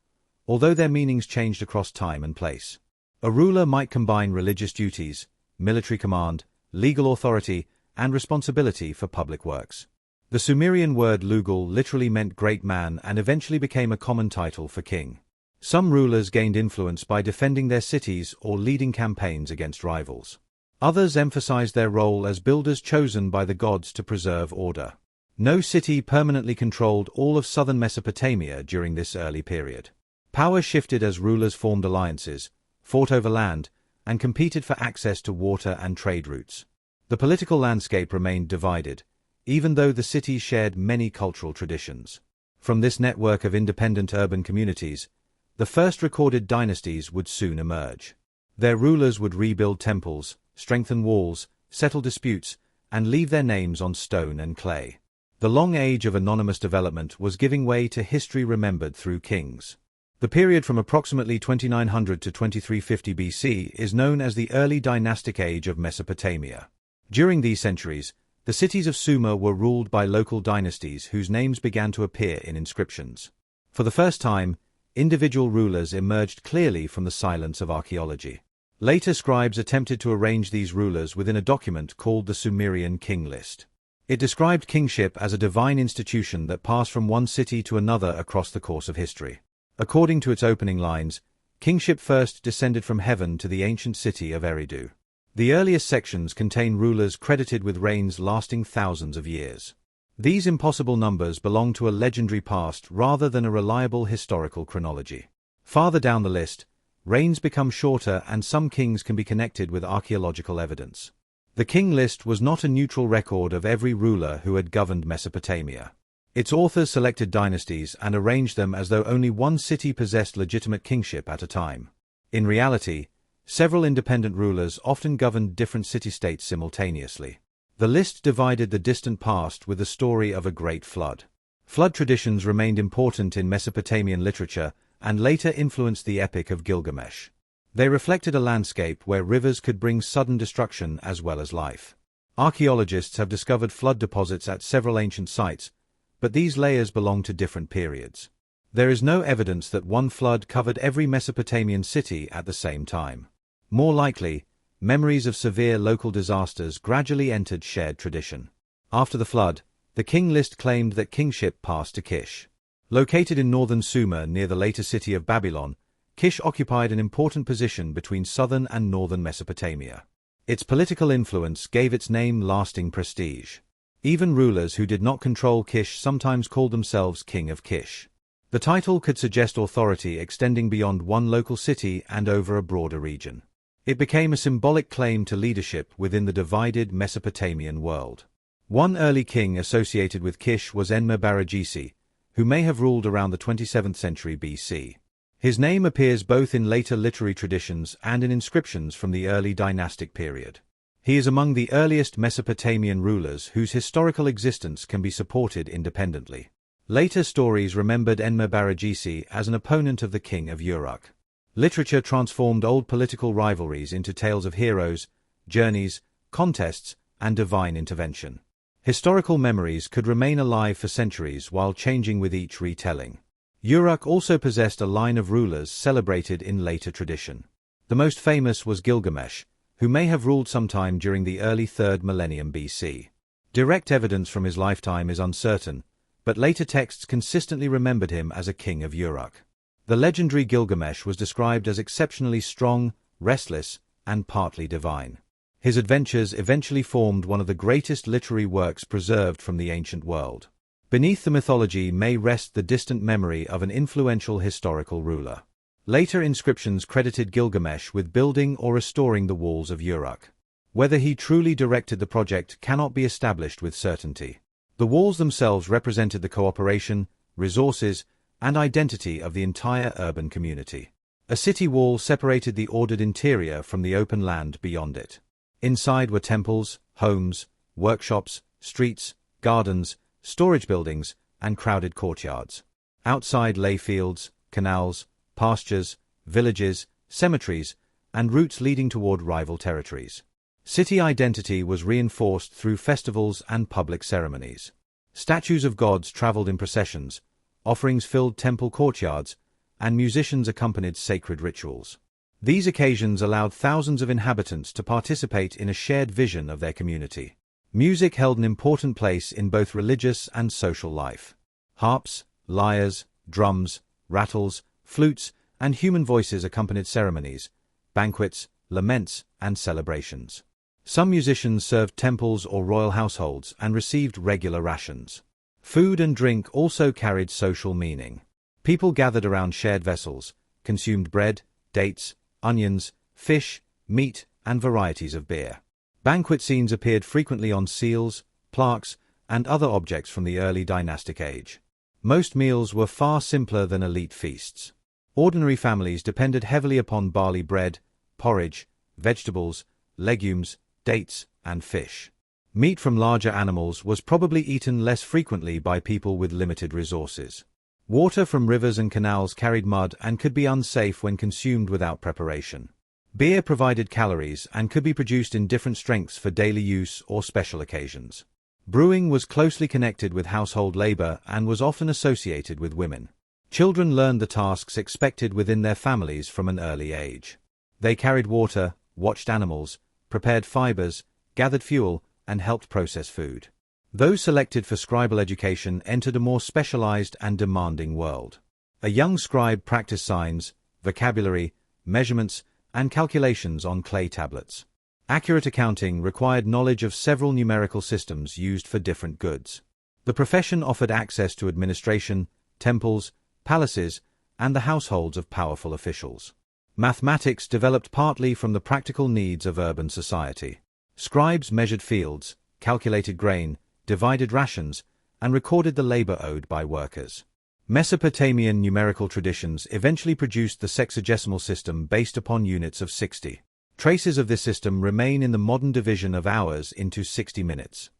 although their meanings changed across time and place. A ruler might combine religious duties, military command, legal authority, and responsibility for public works. The Sumerian word Lugal literally meant great man and eventually became a common title for king. Some rulers gained influence by defending their cities or leading campaigns against rivals. Others emphasized their role as builders chosen by the gods to preserve order. No city permanently controlled all of southern Mesopotamia during this early period. Power shifted as rulers formed alliances, fought over land, and competed for access to water and trade routes. The political landscape remained divided, even though the cities shared many cultural traditions. From this network of independent urban communities, the first recorded dynasties would soon emerge. Their rulers would rebuild temples, strengthen walls, settle disputes, and leave their names on stone and clay. The long age of anonymous development was giving way to history remembered through kings. The period from approximately 2900 to 2350 BC is known as the early dynastic age of Mesopotamia. During these centuries, the cities of Sumer were ruled by local dynasties whose names began to appear in inscriptions. For the first time, individual rulers emerged clearly from the silence of archaeology. Later scribes attempted to arrange these rulers within a document called the Sumerian King List. It described kingship as a divine institution that passed from one city to another across the course of history. According to its opening lines, kingship first descended from heaven to the ancient city of Eridu. The earliest sections contain rulers credited with reigns lasting thousands of years. These impossible numbers belong to a legendary past rather than a reliable historical chronology. Farther down the list, reigns become shorter and some kings can be connected with archaeological evidence. The king list was not a neutral record of every ruler who had governed Mesopotamia. Its authors selected dynasties and arranged them as though only one city possessed legitimate kingship at a time. In reality, several independent rulers often governed different city-states simultaneously. The list divided the distant past with the story of a great flood. Flood traditions remained important in Mesopotamian literature and later influenced the Epic of Gilgamesh. They reflected a landscape where rivers could bring sudden destruction as well as life. Archaeologists have discovered flood deposits at several ancient sites, but these layers belong to different periods. There is no evidence that one flood covered every Mesopotamian city at the same time. More likely, memories of severe local disasters gradually entered shared tradition. After the flood, the king list claimed that kingship passed to Kish. Located in northern Sumer near the later city of Babylon, Kish occupied an important position between southern and northern Mesopotamia. Its political influence gave its name lasting prestige. Even rulers who did not control Kish sometimes called themselves King of Kish. The title could suggest authority extending beyond one local city and over a broader region. It became a symbolic claim to leadership within the divided Mesopotamian world. One early king associated with Kish was Enmebaragesi, who may have ruled around the 27th century BC. His name appears both in later literary traditions and in inscriptions from the early dynastic period. He is among the earliest Mesopotamian rulers whose historical existence can be supported independently. Later stories remembered Enmebaragesi as an opponent of the king of Uruk. Literature transformed old political rivalries into tales of heroes, journeys, contests, and divine intervention. Historical memories could remain alive for centuries while changing with each retelling. Uruk also possessed a line of rulers celebrated in later tradition. The most famous was Gilgamesh, who may have ruled sometime during the early 3rd millennium BC. Direct evidence from his lifetime is uncertain, but later texts consistently remembered him as a king of Uruk. The legendary Gilgamesh was described as exceptionally strong, restless, and partly divine. His adventures eventually formed one of the greatest literary works preserved from the ancient world. Beneath the mythology may rest the distant memory of an influential historical ruler. Later inscriptions credited Gilgamesh with building or restoring the walls of Uruk. Whether he truly directed the project cannot be established with certainty. The walls themselves represented the cooperation, resources, and identity of the entire urban community. A city wall separated the ordered interior from the open land beyond it. Inside were temples, homes, workshops, streets, gardens, storage buildings, and crowded courtyards. Outside lay fields, canals, pastures, villages, cemeteries, and routes leading toward rival territories. City identity was reinforced through festivals and public ceremonies. Statues of gods traveled in processions, offerings filled temple courtyards, and musicians accompanied sacred rituals. These occasions allowed thousands of inhabitants to participate in a shared vision of their community. Music held an important place in both religious and social life. Harps, lyres, drums, rattles, flutes, and human voices accompanied ceremonies, banquets, laments, and celebrations. Some musicians served temples or royal households and received regular rations. Food and drink also carried social meaning. People gathered around shared vessels, consumed bread, dates, onions, fish, meat, and varieties of beer. Banquet scenes appeared frequently on seals, plaques, and other objects from the early dynastic age. Most meals were far simpler than elite feasts. Ordinary families depended heavily upon barley bread, porridge, vegetables, legumes, dates, and fish. Meat from larger animals was probably eaten less frequently by people with limited resources. Water from rivers and canals carried mud and could be unsafe when consumed without preparation. Beer provided calories and could be produced in different strengths for daily use or special occasions. Brewing was closely connected with household labor and was often associated with women. Children learned the tasks expected within their families from an early age. They carried water, watched animals, prepared fibers, gathered fuel, and helped process food. Those selected for scribal education entered a more specialized and demanding world. A young scribe practiced signs, vocabulary, measurements, and calculations on clay tablets. Accurate accounting required knowledge of several numerical systems used for different goods. The profession offered access to administration, temples, palaces, and the households of powerful officials. Mathematics developed partly from the practical needs of urban society. Scribes measured fields, calculated grain, divided rations, and recorded the labor owed by workers. Mesopotamian numerical traditions eventually produced the sexagesimal system based upon units of 60. Traces of this system remain in the modern division of hours into 60 minutes.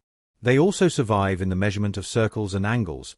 They also survive in the measurement of circles and angles,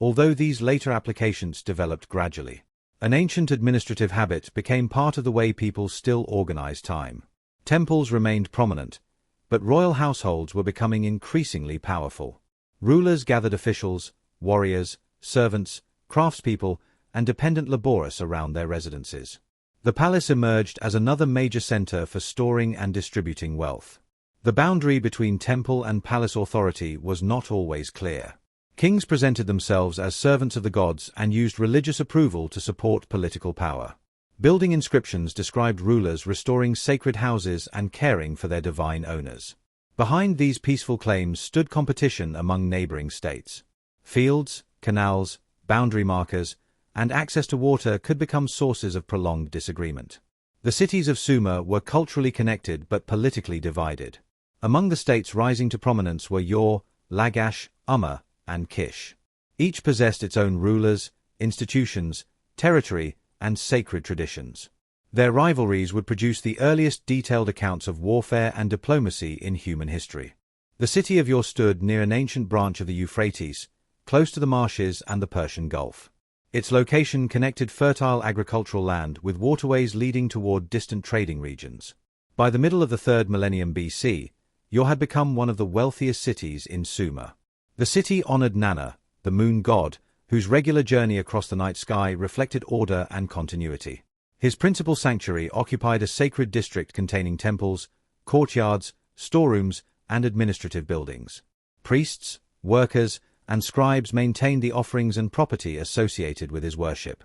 although these later applications developed gradually. An ancient administrative habit became part of the way people still organized time. Temples remained prominent, but royal households were becoming increasingly powerful. Rulers gathered officials, warriors, servants, craftspeople, and dependent labourers around their residences. The palace emerged as another major center for storing and distributing wealth. The boundary between temple and palace authority was not always clear. Kings presented themselves as servants of the gods and used religious approval to support political power. Building inscriptions described rulers restoring sacred houses and caring for their divine owners. Behind these peaceful claims stood competition among neighboring states. Fields, canals, boundary markers, and access to water could become sources of prolonged disagreement. The cities of Sumer were culturally connected but politically divided. Among the states rising to prominence were Ur, Lagash, Umma, and Kish. Each possessed its own rulers, institutions, territory, and sacred traditions. Their rivalries would produce the earliest detailed accounts of warfare and diplomacy in human history. The city of Ur stood near an ancient branch of the Euphrates, close to the marshes and the Persian Gulf. Its location connected fertile agricultural land with waterways leading toward distant trading regions. By the middle of the 3rd millennium BC, Ur had become one of the wealthiest cities in Sumer. The city honored Nana, the moon god, whose regular journey across the night sky reflected order and continuity. His principal sanctuary occupied a sacred district containing temples, courtyards, storerooms, and administrative buildings. Priests, workers, and scribes maintained the offerings and property associated with his worship.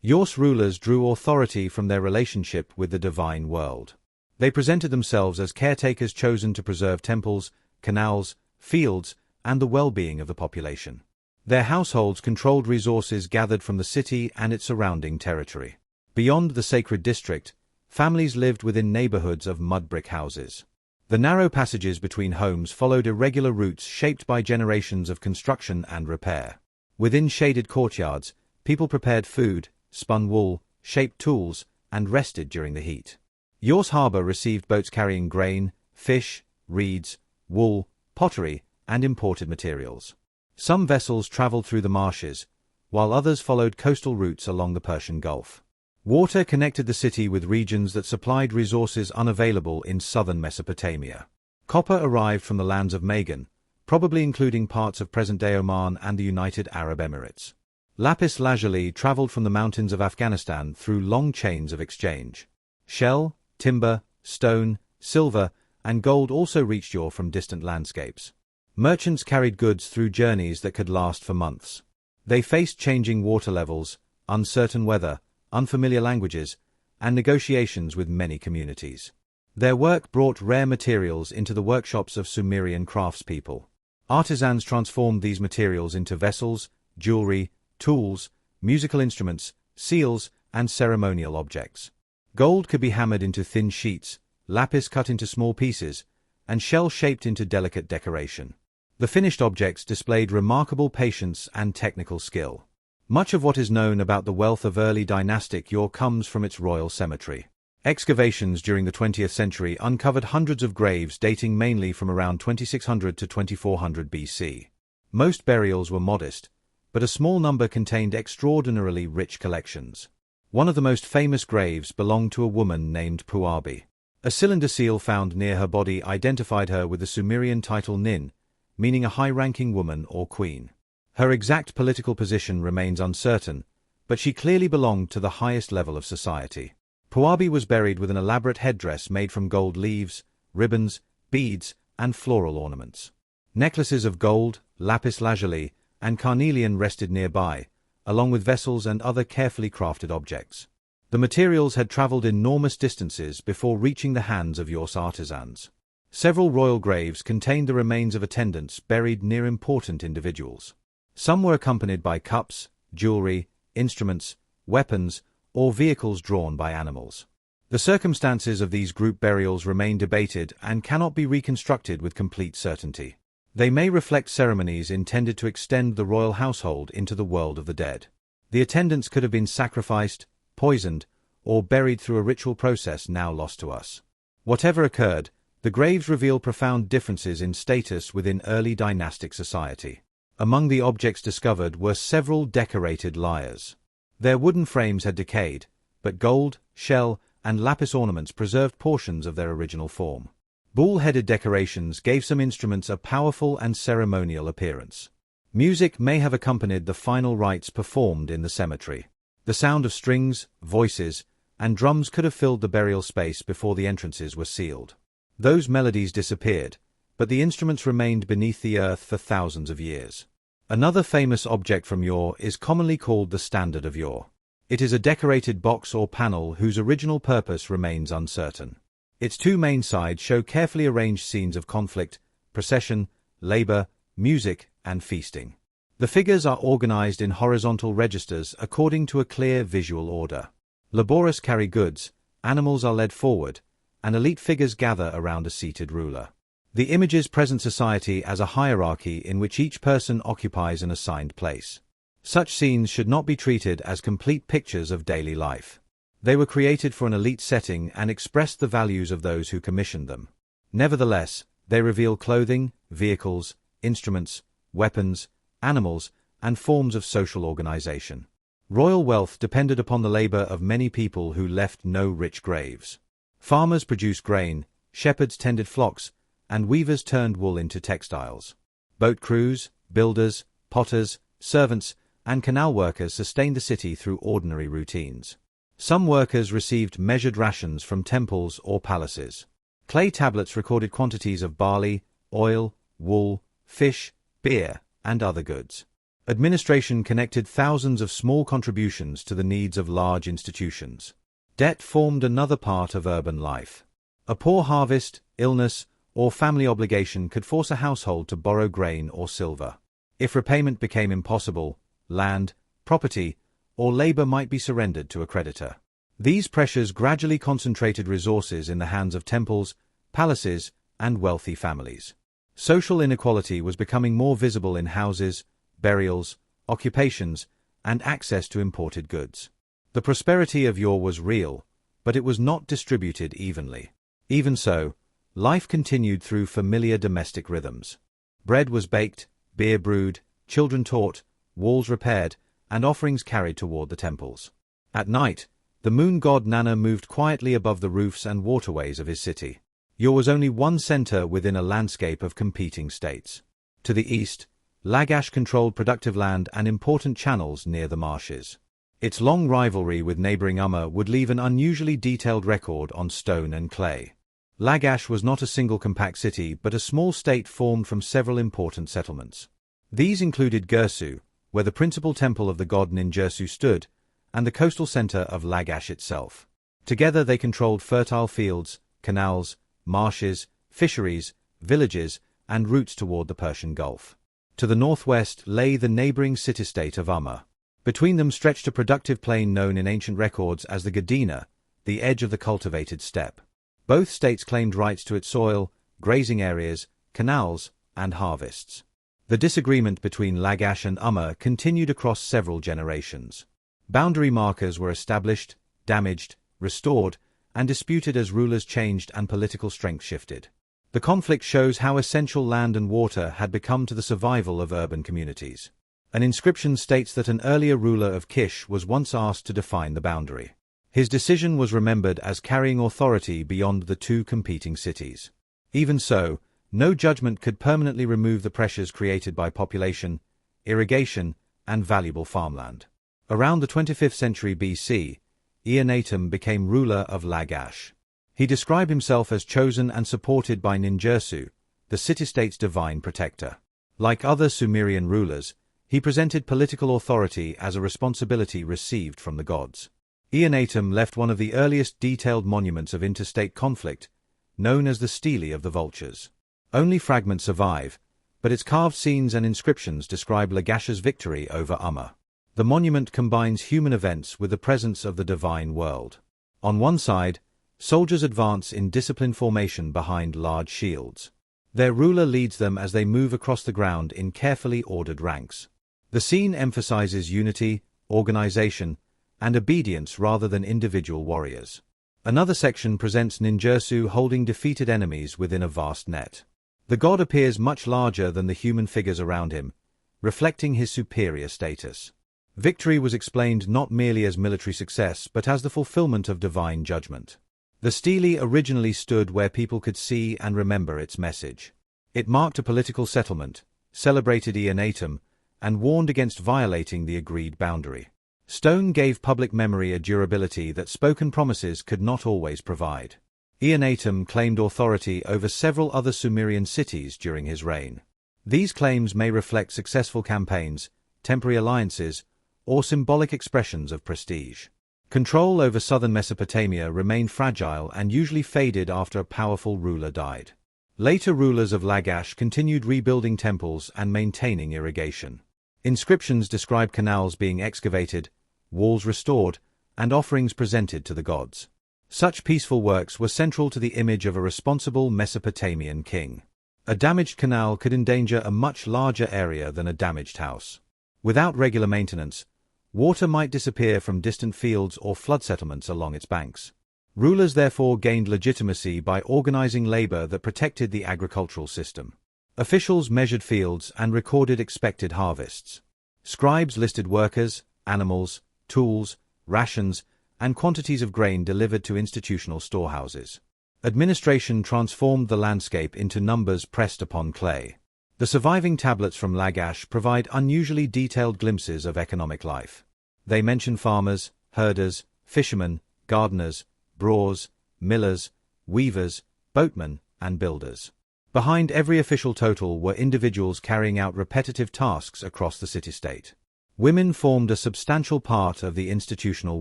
Ur's rulers drew authority from their relationship with the divine world. They presented themselves as caretakers chosen to preserve temples, canals, fields, and the well-being of the population. Their households controlled resources gathered from the city and its surrounding territory. Beyond the sacred district, families lived within neighborhoods of mud brick houses. The narrow passages between homes followed irregular routes shaped by generations of construction and repair. Within shaded courtyards, people prepared food, spun wool, shaped tools, and rested during the heat. Ur's harbor received boats carrying grain, fish, reeds, wool, pottery, and imported materials. Some vessels traveled through the marshes, while others followed coastal routes along the Persian Gulf. Water connected the city with regions that supplied resources unavailable in southern Mesopotamia. Copper arrived from the lands of Magan, probably including parts of present-day Oman and the United Arab Emirates. Lapis lazuli traveled from the mountains of Afghanistan through long chains of exchange. Shell, timber, stone, silver, and gold also reached Ur from distant landscapes. Merchants carried goods through journeys that could last for months. They faced changing water levels, uncertain weather, unfamiliar languages, and negotiations with many communities. Their work brought rare materials into the workshops of Sumerian craftspeople. Artisans transformed these materials into vessels, jewelry, tools, musical instruments, seals, and ceremonial objects. Gold could be hammered into thin sheets, lapis cut into small pieces, and shell shaped into delicate decoration. The finished objects displayed remarkable patience and technical skill. Much of what is known about the wealth of early dynastic Ur comes from its royal cemetery. Excavations during the 20th century uncovered hundreds of graves dating mainly from around 2600 to 2400 BC. Most burials were modest, but a small number contained extraordinarily rich collections. One of the most famous graves belonged to a woman named Puabi. A cylinder seal found near her body identified her with the Sumerian title Nin, meaning a high-ranking woman or queen. Her exact political position remains uncertain, but she clearly belonged to the highest level of society. Puabi was buried with an elaborate headdress made from gold leaves, ribbons, beads, and floral ornaments. Necklaces of gold, lapis lazuli, and carnelian rested nearby, along with vessels and other carefully crafted objects. The materials had traveled enormous distances before reaching the hands of Ur's artisans. Several royal graves contained the remains of attendants buried near important individuals. Some were accompanied by cups, jewelry, instruments, weapons, or vehicles drawn by animals. The circumstances of these group burials remain debated and cannot be reconstructed with complete certainty. They may reflect ceremonies intended to extend the royal household into the world of the dead. The attendants could have been sacrificed, poisoned, or buried through a ritual process now lost to us. Whatever occurred, the graves reveal profound differences in status within early dynastic society. Among the objects discovered were several decorated lyres. Their wooden frames had decayed, but gold, shell, and lapis ornaments preserved portions of their original form. Bull-headed decorations gave some instruments a powerful and ceremonial appearance. Music may have accompanied the final rites performed in the cemetery. The sound of strings, voices, and drums could have filled the burial space before the entrances were sealed. Those melodies disappeared, but the instruments remained beneath the earth for thousands of years. Another famous object from yore is commonly called the Standard of Yore. It is a decorated box or panel whose original purpose remains uncertain. Its two main sides show carefully arranged scenes of conflict, procession, labor, music, and feasting. The figures are organized in horizontal registers according to a clear visual order. Laborers carry goods, animals are led forward, and elite figures gather around a seated ruler. The images present society as a hierarchy in which each person occupies an assigned place. Such scenes should not be treated as complete pictures of daily life. They were created for an elite setting and expressed the values of those who commissioned them. Nevertheless, they reveal clothing, vehicles, instruments, weapons, animals, and forms of social organization. Royal wealth depended upon the labor of many people who left no rich graves. Farmers produced grain, shepherds tended flocks, and weavers turned wool into textiles. Boat crews, builders, potters, servants, and canal workers sustained the city through ordinary routines. Some workers received measured rations from temples or palaces. Clay tablets recorded quantities of barley, oil, wool, fish, beer, and other goods. Administration connected thousands of small contributions to the needs of large institutions. Debt formed another part of urban life. A poor harvest, illness, or family obligation could force a household to borrow grain or silver. If repayment became impossible, land, property, or labor might be surrendered to a creditor. These pressures gradually concentrated resources in the hands of temples, palaces, and wealthy families. Social inequality was becoming more visible in houses, burials, occupations, and access to imported goods. The prosperity of yore was real, but it was not distributed evenly. Even so, life continued through familiar domestic rhythms. Bread was baked, beer brewed, children taught, walls repaired, and offerings carried toward the temples. At night, the moon god Nana moved quietly above the roofs and waterways of his city. Yore was only one center within a landscape of competing states. To the east, Lagash controlled productive land and important channels near the marshes. Its long rivalry with neighboring Umma would leave an unusually detailed record on stone and clay. Lagash was not a single compact city but a small state formed from several important settlements. These included Gersu, where the principal temple of the god Ninjursu stood, and the coastal center of Lagash itself. Together they controlled fertile fields, canals, marshes, fisheries, villages, and routes toward the Persian Gulf. To the northwest lay the neighboring city-state of Umma. Between them stretched a productive plain known in ancient records as the Gadina, the edge of the cultivated steppe. Both states claimed rights to its soil, grazing areas, canals, and harvests. The disagreement between Lagash and Umma continued across several generations. Boundary markers were established, damaged, restored, and disputed as rulers changed and political strength shifted. The conflict shows how essential land and water had become to the survival of urban communities. An inscription states that an earlier ruler of Kish was once asked to define the boundary. His decision was remembered as carrying authority beyond the two competing cities. Even so, no judgment could permanently remove the pressures created by population, irrigation, and valuable farmland. Around the 25th century BC, Eonatum became ruler of Lagash. He described himself as chosen and supported by Ninjursu, the city-state's divine protector. Like other Sumerian rulers, he presented political authority as a responsibility received from the gods. Eonatum left one of the earliest detailed monuments of interstate conflict, known as the Stele of the Vultures. Only fragments survive, but its carved scenes and inscriptions describe Lagash's victory over Umma. The monument combines human events with the presence of the divine world. On one side, soldiers advance in disciplined formation behind large shields. Their ruler leads them as they move across the ground in carefully ordered ranks. The scene emphasizes unity, organization, and obedience rather than individual warriors. Another section presents ninjutsu holding defeated enemies within a vast net. The god appears much larger than the human figures around him, reflecting his superior status. Victory was explained not merely as military success but as the fulfillment of divine judgment. The stele originally stood where people could see and remember its message. It marked a political settlement, celebrated Eonatum, and warned against violating the agreed boundary. Stone gave public memory a durability that spoken promises could not always provide. Eonatum claimed authority over several other Sumerian cities during his reign. These claims may reflect successful campaigns, temporary alliances, or symbolic expressions of prestige. Control over southern Mesopotamia remained fragile and usually faded after a powerful ruler died. Later rulers of Lagash continued rebuilding temples and maintaining irrigation. Inscriptions describe canals being excavated, walls restored, and offerings presented to the gods. Such peaceful works were central to the image of a responsible Mesopotamian king. A damaged canal could endanger a much larger area than a damaged house. Without regular maintenance, water might disappear from distant fields or flood settlements along its banks. Rulers therefore gained legitimacy by organizing labor that protected the agricultural system. Officials measured fields and recorded expected harvests. Scribes listed workers, animals, tools, rations, and quantities of grain delivered to institutional storehouses. Administration transformed the landscape into numbers pressed upon clay. The surviving tablets from Lagash provide unusually detailed glimpses of economic life. They mention farmers, herders, fishermen, gardeners, brewers, millers, weavers, boatmen, and builders. Behind every official total were individuals carrying out repetitive tasks across the city-state. Women formed a substantial part of the institutional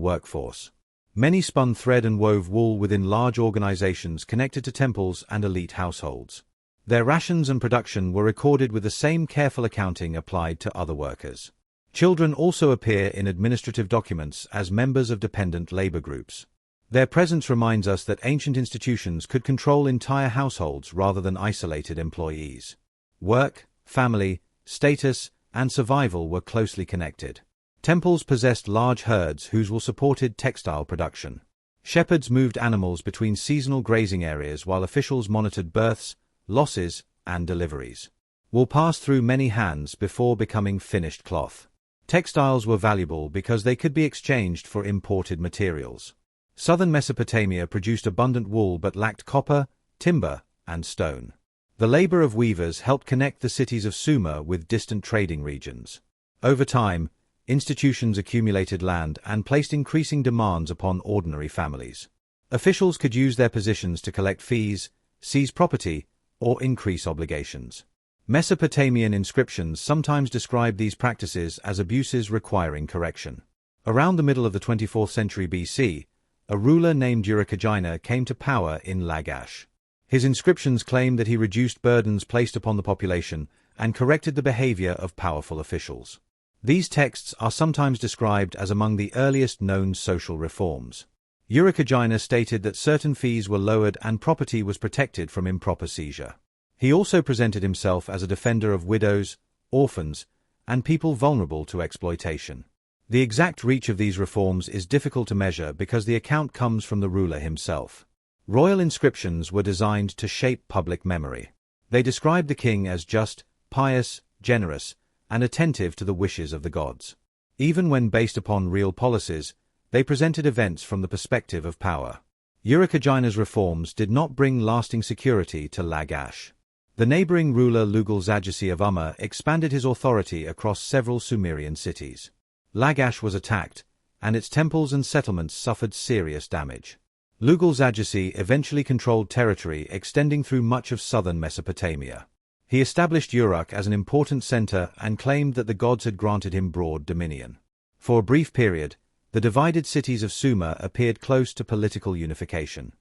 workforce. Many spun thread and wove wool within large organizations connected to temples and elite households. Their rations and production were recorded with the same careful accounting applied to other workers. Children also appear in administrative documents as members of dependent labor groups. Their presence reminds us that ancient institutions could control entire households rather than isolated employees. Work, family, status, and survival were closely connected. Temples possessed large herds whose wool supported textile production. Shepherds moved animals between seasonal grazing areas while officials monitored births, losses, and deliveries. Wool passed through many hands before becoming finished cloth. Textiles were valuable because they could be exchanged for imported materials. Southern Mesopotamia produced abundant wool but lacked copper, timber, and stone. The labor of weavers helped connect the cities of Sumer with distant trading regions. Over time, institutions accumulated land and placed increasing demands upon ordinary families. Officials could use their positions to collect fees, seize property, or increase obligations. Mesopotamian inscriptions sometimes describe these practices as abuses requiring correction. Around the middle of the 24th century BC, a ruler named Urukagina came to power in Lagash. His inscriptions claim that he reduced burdens placed upon the population and corrected the behavior of powerful officials. These texts are sometimes described as among the earliest known social reforms. Urukagina stated that certain fees were lowered and property was protected from improper seizure. He also presented himself as a defender of widows, orphans, and people vulnerable to exploitation. The exact reach of these reforms is difficult to measure because the account comes from the ruler himself. Royal inscriptions were designed to shape public memory. They described the king as just, pious, generous, and attentive to the wishes of the gods. Even when based upon real policies, they presented events from the perspective of power. Urukagina's reforms did not bring lasting security to Lagash. The neighboring ruler Lugal-Zagisi of Umma expanded his authority across several Sumerian cities. Lagash was attacked, and its temples and settlements suffered serious damage. Lugal-Zagisi eventually controlled territory extending through much of southern Mesopotamia. He established Uruk as an important center and claimed that the gods had granted him broad dominion. For a brief period, the divided cities of Sumer appeared close to political unification.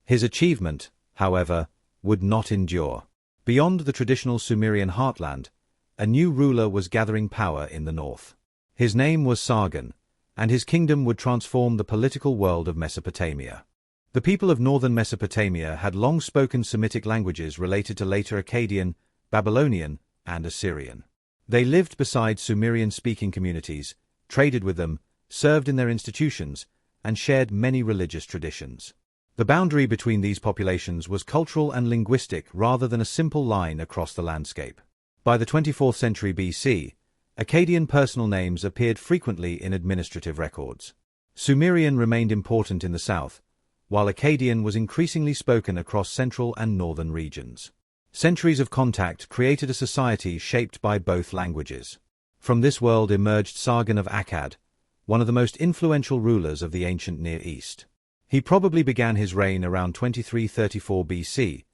His achievement, however, would not endure. Beyond the traditional Sumerian heartland, a new ruler was gathering power in the north. His name was Sargon, and his kingdom would transform the political world of Mesopotamia. The people of northern Mesopotamia had long spoken Semitic languages related to later Akkadian, Babylonian, and Assyrian. They lived beside Sumerian-speaking communities, traded with them, served in their institutions, and shared many religious traditions. The boundary between these populations was cultural and linguistic rather than a simple line across the landscape. By the 24th century BC, Akkadian personal names appeared frequently in administrative records. Sumerian remained important in the south, while Akkadian was increasingly spoken across central and northern regions. Centuries of contact created a society shaped by both languages. From this world emerged Sargon of Akkad, one of the most influential rulers of the ancient Near East. He probably began his reign around 2334 BC,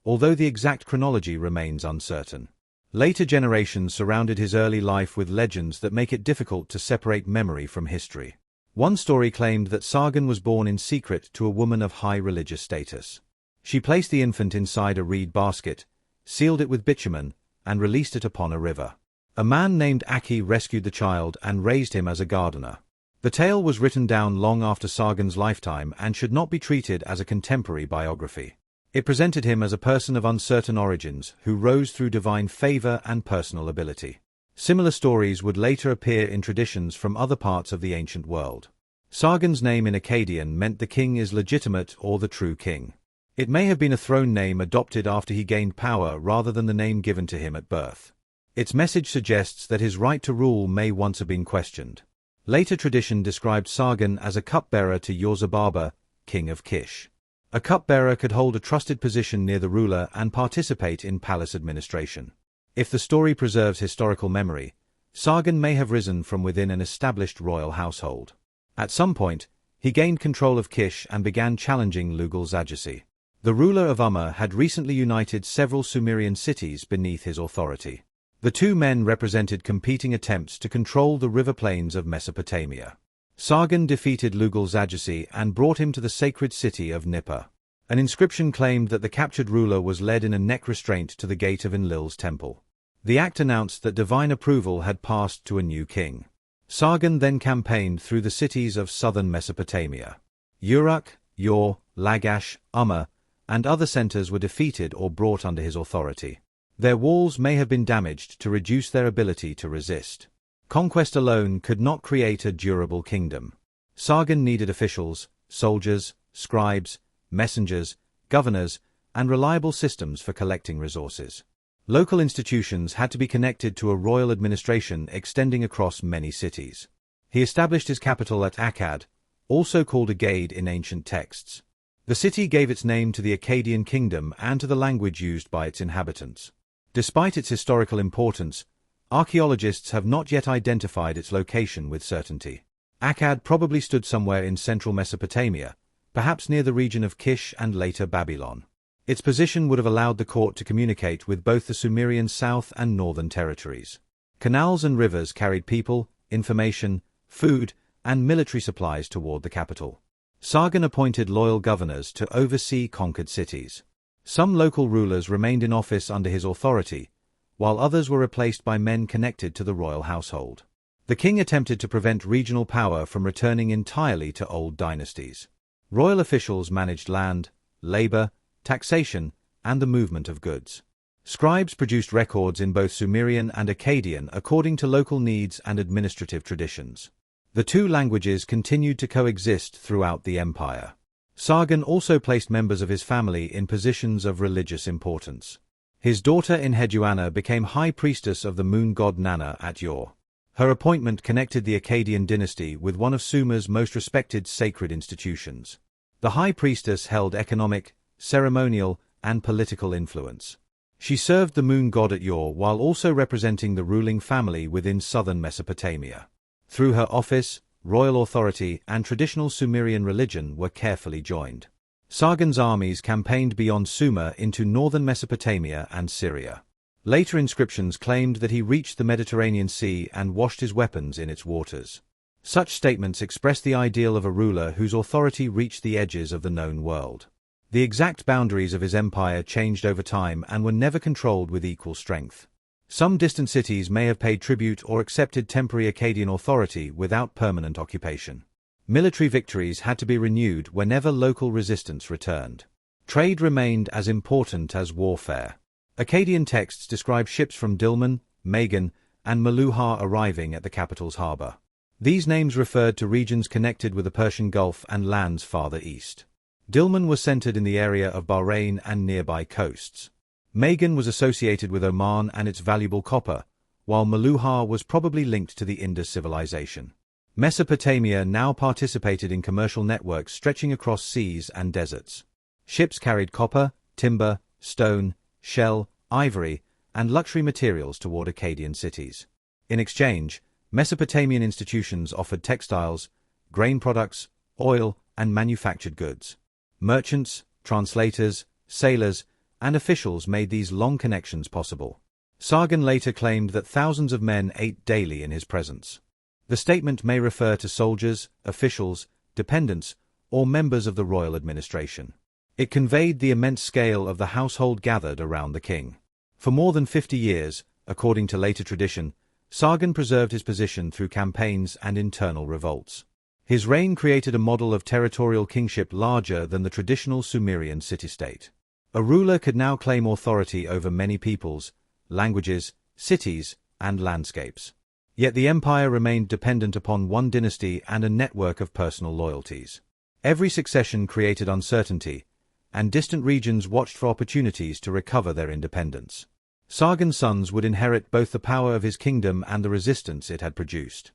although the exact chronology remains uncertain. Later generations surrounded his early life with legends that make it difficult to separate memory from history. One story claimed that Sargon was born in secret to a woman of high religious status. She placed the infant inside a reed basket, sealed it with bitumen, and released it upon a river. A man named Akkad rescued the child and raised him as a gardener. The tale was written down long after Sargon's lifetime and should not be treated as a contemporary biography. It presented him as a person of uncertain origins who rose through divine favor and personal ability. Similar stories would later appear in traditions from other parts of the ancient world. Sargon's name in Akkadian meant the king is legitimate or the true king. It may have been a throne name adopted after he gained power rather than the name given to him at birth. Its message suggests that his right to rule may once have been questioned. Later tradition described Sargon as a cupbearer to Yorzababa, king of Kish. A cupbearer could hold a trusted position near the ruler and participate in palace administration. If the story preserves historical memory, Sargon may have risen from within an established royal household. At some point, he gained control of Kish and began challenging Lugal-Zaggisi. The ruler of Umma had recently united several Sumerian cities beneath his authority. The two men represented competing attempts to control the river plains of Mesopotamia. Sargon defeated Lugal-Zaggisi and brought him to the sacred city of Nippur. An inscription claimed that the captured ruler was led in a neck restraint to the gate of Enlil's temple. The act announced that divine approval had passed to a new king. Sargon then campaigned through the cities of southern Mesopotamia. Uruk, Ur, Lagash, Umma, and other centers were defeated or brought under his authority. Their walls may have been damaged to reduce their ability to resist. Conquest alone could not create a durable kingdom. Sargon needed officials, soldiers, scribes, messengers, governors, and reliable systems for collecting resources. Local institutions had to be connected to a royal administration extending across many cities. He established his capital at Akkad, also called Agade in ancient texts. The city gave its name to the Akkadian kingdom and to the language used by its inhabitants. Despite its historical importance, archaeologists have not yet identified its location with certainty. Akkad probably stood somewhere in central Mesopotamia, perhaps near the region of Kish and later Babylon. Its position would have allowed the court to communicate with both the Sumerian south and northern territories. Canals and rivers carried people, information, food, and military supplies toward the capital. Sargon appointed loyal governors to oversee conquered cities. Some local rulers remained in office under his authority, while others were replaced by men connected to the royal household. The king attempted to prevent regional power from returning entirely to old dynasties. Royal officials managed land, labor, taxation, and the movement of goods. Scribes produced records in both Sumerian and Akkadian according to local needs and administrative traditions. The two languages continued to coexist throughout the empire. Sargon also placed members of his family in positions of religious importance. His daughter Enheduanna became high priestess of the moon god Nanna at Ur. Her appointment connected the Akkadian dynasty with one of Sumer's most respected sacred institutions. The high priestess held economic, ceremonial, and political influence. She served the moon god at Ur while also representing the ruling family within southern Mesopotamia. Through her office, royal authority, and traditional Sumerian religion were carefully joined. Sargon's armies campaigned beyond Sumer into northern Mesopotamia and Syria. Later inscriptions claimed that he reached the Mediterranean Sea and washed his weapons in its waters. Such statements expressed the ideal of a ruler whose authority reached the edges of the known world. The exact boundaries of his empire changed over time and were never controlled with equal strength. Some distant cities may have paid tribute or accepted temporary Akkadian authority without permanent occupation. Military victories had to be renewed whenever local resistance returned. Trade remained as important as warfare. Akkadian texts describe ships from Dilmun, Magan, and Meluhar arriving at the capital's harbour. These names referred to regions connected with the Persian Gulf and lands farther east. Dilmun was centered in the area of Bahrain and nearby coasts. Magan was associated with Oman and its valuable copper, while Meluhar was probably linked to the Indus civilization. Mesopotamia now participated in commercial networks stretching across seas and deserts. Ships carried copper, timber, stone, shell, ivory, and luxury materials toward Akkadian cities. In exchange, Mesopotamian institutions offered textiles, grain products, oil, and manufactured goods. Merchants, translators, sailors, and officials made these long connections possible. Sargon later claimed that thousands of men ate daily in his presence. The statement may refer to soldiers, officials, dependents, or members of the royal administration. It conveyed the immense scale of the household gathered around the king. For more than 50 years, according to later tradition, Sargon preserved his position through campaigns and internal revolts. His reign created a model of territorial kingship larger than the traditional Sumerian city-state. A ruler could now claim authority over many peoples, languages, cities, and landscapes. Yet the empire remained dependent upon one dynasty and a network of personal loyalties. Every succession created uncertainty, and distant regions watched for opportunities to recover their independence. Sargon's sons would inherit both the power of his kingdom and the resistance it had produced.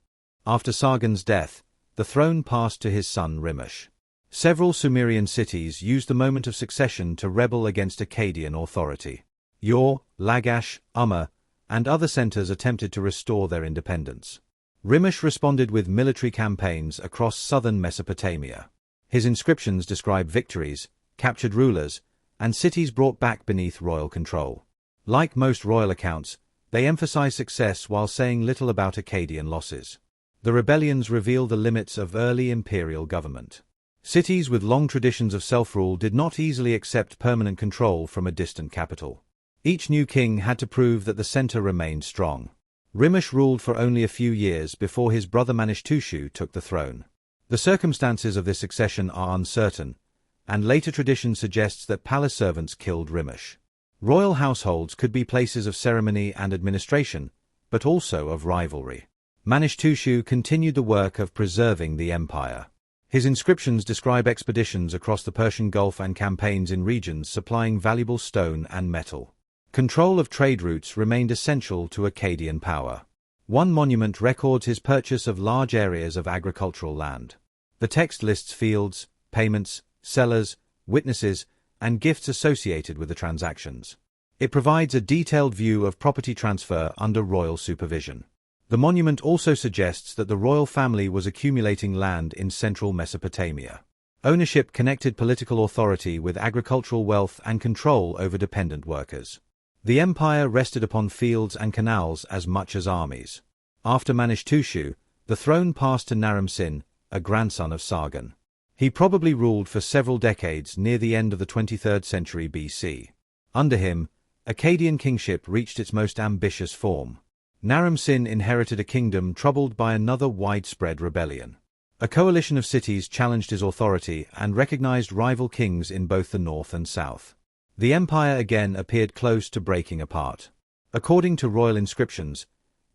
After Sargon's death, the throne passed to his son Rimush. Several Sumerian cities used the moment of succession to rebel against Akkadian authority. Ur, Lagash, Umma, and other centers attempted to restore their independence. Rimush responded with military campaigns across southern Mesopotamia. His inscriptions describe victories, captured rulers, and cities brought back beneath royal control. Like most royal accounts, they emphasize success while saying little about Akkadian losses. The rebellions reveal the limits of early imperial government. Cities with long traditions of self-rule did not easily accept permanent control from a distant capital. Each new king had to prove that the center remained strong. Rimush ruled for only a few years before his brother Manishtushu took the throne. The circumstances of this succession are uncertain, and later tradition suggests that palace servants killed Rimush. Royal households could be places of ceremony and administration, but also of rivalry. Manishtushu continued the work of preserving the empire. His inscriptions describe expeditions across the Persian Gulf and campaigns in regions supplying valuable stone and metal. Control of trade routes remained essential to Akkadian power. One monument records his purchase of large areas of agricultural land. The text lists fields, payments, sellers, witnesses, and gifts associated with the transactions. It provides a detailed view of property transfer under royal supervision. The monument also suggests that the royal family was accumulating land in central Mesopotamia. Ownership connected political authority with agricultural wealth and control over dependent workers. The empire rested upon fields and canals as much as armies. After Manishtushu, the throne passed to Naram-Sin, a grandson of Sargon. He probably ruled for several decades near the end of the 23rd century BC. Under him, Akkadian kingship reached its most ambitious form. Naram-Sin inherited a kingdom troubled by another widespread rebellion. A coalition of cities challenged his authority and recognized rival kings in both the north and south. The empire again appeared close to breaking apart. According to royal inscriptions,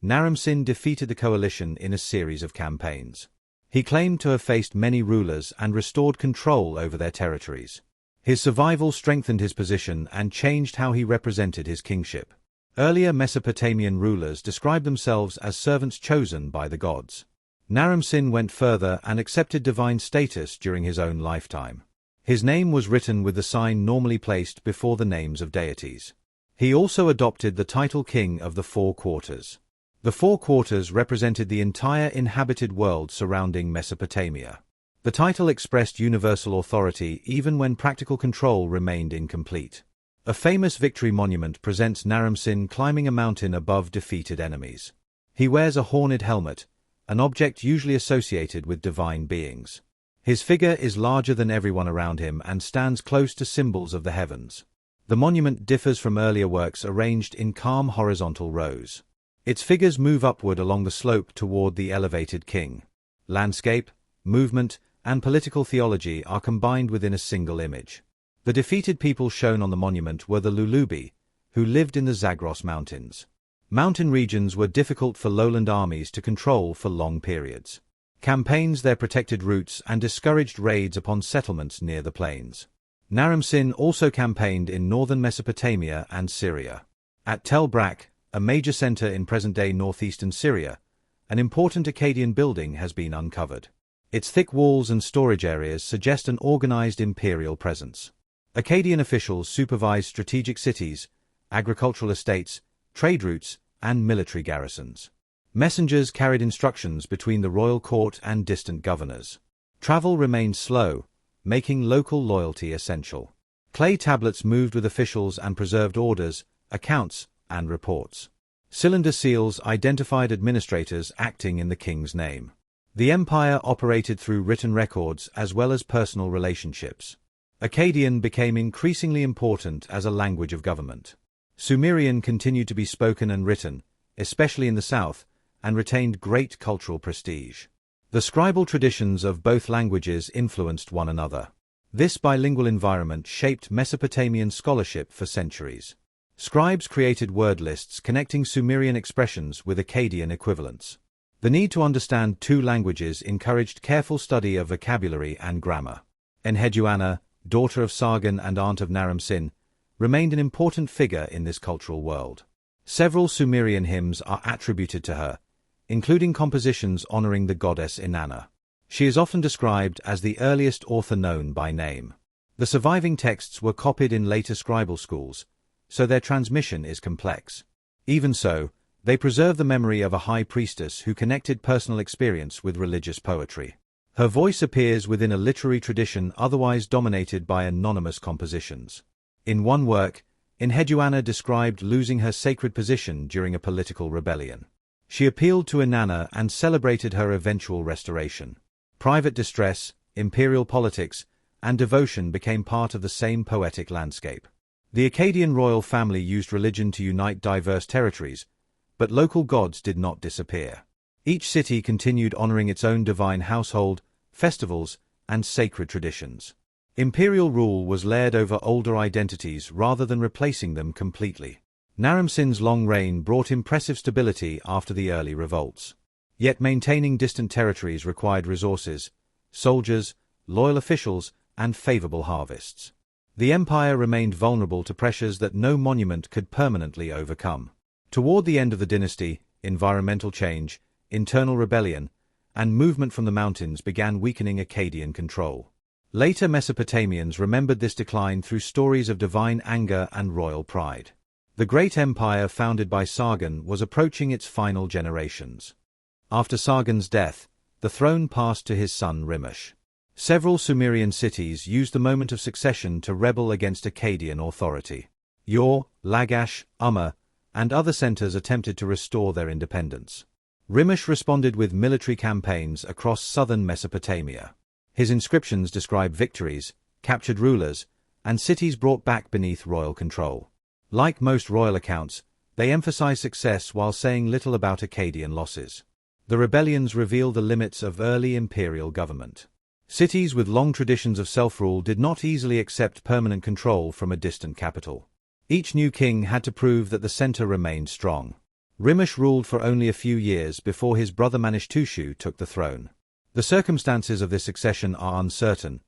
Naram-Sin defeated the coalition in a series of campaigns. He claimed to have faced many rulers and restored control over their territories. His survival strengthened his position and changed how he represented his kingship. Earlier Mesopotamian rulers described themselves as servants chosen by the gods. Naram-Sin went further and accepted divine status during his own lifetime. His name was written with the sign normally placed before the names of deities. He also adopted the title King of the Four Quarters. The Four Quarters represented the entire inhabited world surrounding Mesopotamia. The title expressed universal authority even when practical control remained incomplete. A famous victory monument presents Naram-Sin climbing a mountain above defeated enemies. He wears a horned helmet, an object usually associated with divine beings. His figure is larger than everyone around him and stands close to symbols of the heavens. The monument differs from earlier works arranged in calm horizontal rows. Its figures move upward along the slope toward the elevated king. Landscape, movement, and political theology are combined within a single image. The defeated people shown on the monument were the Lulubi, who lived in the Zagros Mountains. Mountain regions were difficult for lowland armies to control for long periods. Campaigns there protected routes and discouraged raids upon settlements near the plains. Naram-Sin also campaigned in northern Mesopotamia and Syria. At Tel Brak, a major center in present-day northeastern Syria, an important Akkadian building has been uncovered. Its thick walls and storage areas suggest an organized imperial presence. Akkadian officials supervised strategic cities, agricultural estates, trade routes, and military garrisons. Messengers carried instructions between the royal court and distant governors. Travel remained slow, making local loyalty essential. Clay tablets moved with officials and preserved orders, accounts, and reports. Cylinder seals identified administrators acting in the king's name. The empire operated through written records as well as personal relationships. Akkadian became increasingly important as a language of government. Sumerian continued to be spoken and written, especially in the south, and retained great cultural prestige. The scribal traditions of both languages influenced one another. This bilingual environment shaped Mesopotamian scholarship for centuries. Scribes created word lists connecting Sumerian expressions with Akkadian equivalents. The need to understand two languages encouraged careful study of vocabulary and grammar. Enheduanna, daughter of Sargon and aunt of Naram-Sin, remained an important figure in this cultural world. Several Sumerian hymns are attributed to her, including compositions honoring the goddess Inanna. She is often described as the earliest author known by name. The surviving texts were copied in later scribal schools, so their transmission is complex. Even so, they preserve the memory of a high priestess who connected personal experience with religious poetry. Her voice appears within a literary tradition otherwise dominated by anonymous compositions. In one work, Enheduanna described losing her sacred position during a political rebellion. She appealed to Inanna and celebrated her eventual restoration. Private distress, imperial politics, and devotion became part of the same poetic landscape. The Akkadian royal family used religion to unite diverse territories, but local gods did not disappear. Each city continued honoring its own divine household, festivals, and sacred traditions. Imperial rule was layered over older identities rather than replacing them completely. Naram-Sin's long reign brought impressive stability after the early revolts. Yet maintaining distant territories required resources, soldiers, loyal officials, and favorable harvests. The empire remained vulnerable to pressures that no monument could permanently overcome. Toward the end of the dynasty, environmental change, internal rebellion, and movement from the mountains began weakening Akkadian control. Later Mesopotamians remembered this decline through stories of divine anger and royal pride. The great empire founded by Sargon was approaching its final generations. After Sargon's death, the throne passed to his son Rimush. Several Sumerian cities used the moment of succession to rebel against Akkadian authority. Ur, Lagash, Umma, and other centers attempted to restore their independence. Rimush responded with military campaigns across southern Mesopotamia. His inscriptions describe victories, captured rulers, and cities brought back beneath royal control. Like most royal accounts, they emphasize success while saying little about Akkadian losses. The rebellions reveal the limits of early imperial government. Cities with long traditions of self-rule did not easily accept permanent control from a distant capital. Each new king had to prove that the center remained strong. Rimush ruled for only a few years before his brother Manishtushu took the throne. The circumstances of this succession are uncertain,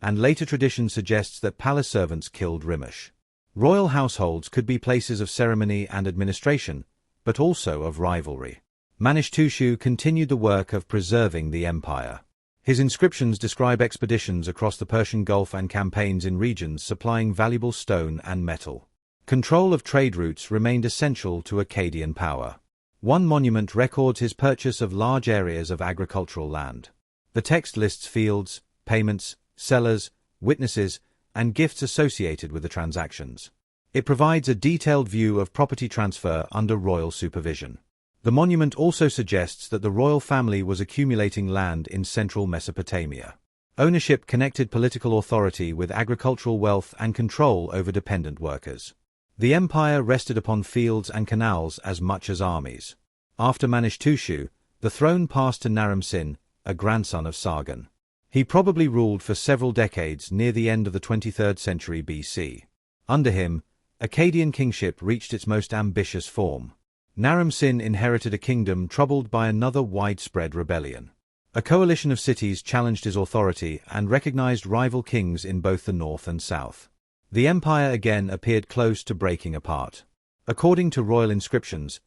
and later tradition suggests that palace servants killed Rimush. Royal households could be places of ceremony and administration, but also of rivalry. Manishtushu continued the work of preserving the empire. His inscriptions describe expeditions across the Persian Gulf and campaigns in regions supplying valuable stone and metal. Control of trade routes remained essential to Akkadian power. One monument records his purchase of large areas of agricultural land. The text lists fields, payments, sellers, witnesses, and gifts associated with the transactions. It provides a detailed view of property transfer under royal supervision. The monument also suggests that the royal family was accumulating land in central Mesopotamia. Ownership connected political authority with agricultural wealth and control over dependent workers. The empire rested upon fields and canals as much as armies. After Manishtushu, the throne passed to Naram-Sin, a grandson of Sargon. He probably ruled for several decades near the end of the 23rd century BC. Under him, Akkadian kingship reached its most ambitious form. Naram-Sin inherited a kingdom troubled by another widespread rebellion. A coalition of cities challenged his authority and recognized rival kings in both the north and south. The empire again appeared close to breaking apart. According to royal inscriptions,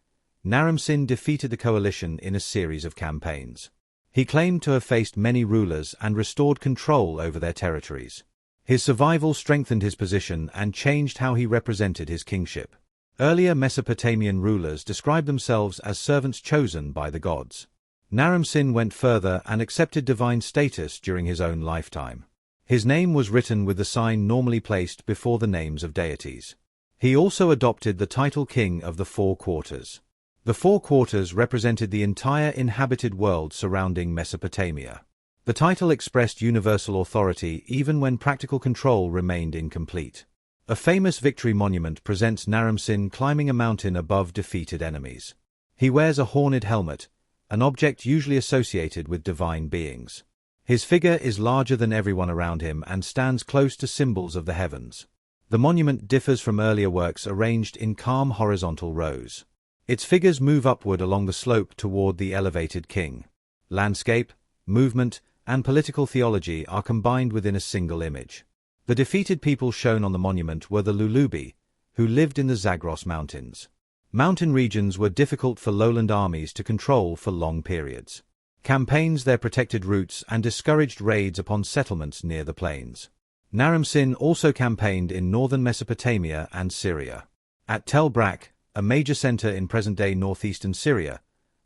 Naram-Sin defeated the coalition in a series of campaigns. He claimed to have faced many rulers and restored control over their territories. His survival strengthened his position and changed how he represented his kingship. Earlier Mesopotamian rulers described themselves as servants chosen by the gods. Naram-Sin went further and accepted divine status during his own lifetime. His name was written with the sign normally placed before the names of deities. He also adopted the title King of the Four Quarters. The Four Quarters represented the entire inhabited world surrounding Mesopotamia. The title expressed universal authority even when practical control remained incomplete. A famous victory monument presents Naram-Sin climbing a mountain above defeated enemies. He wears a horned helmet, an object usually associated with divine beings. His figure is larger than everyone around him and stands close to symbols of the heavens. The monument differs from earlier works arranged in calm horizontal rows. Its figures move upward along the slope toward the elevated king. Landscape, movement, and political theology are combined within a single image. The defeated people shown on the monument were the Lulubi, who lived in the Zagros Mountains. Mountain regions were difficult for lowland armies to control for long periods. Campaigns there protected routes and discouraged raids upon settlements near the plains. Naram-Sin also campaigned in northern Mesopotamia and Syria. At Tel Brak, a major center in present-day northeastern Syria,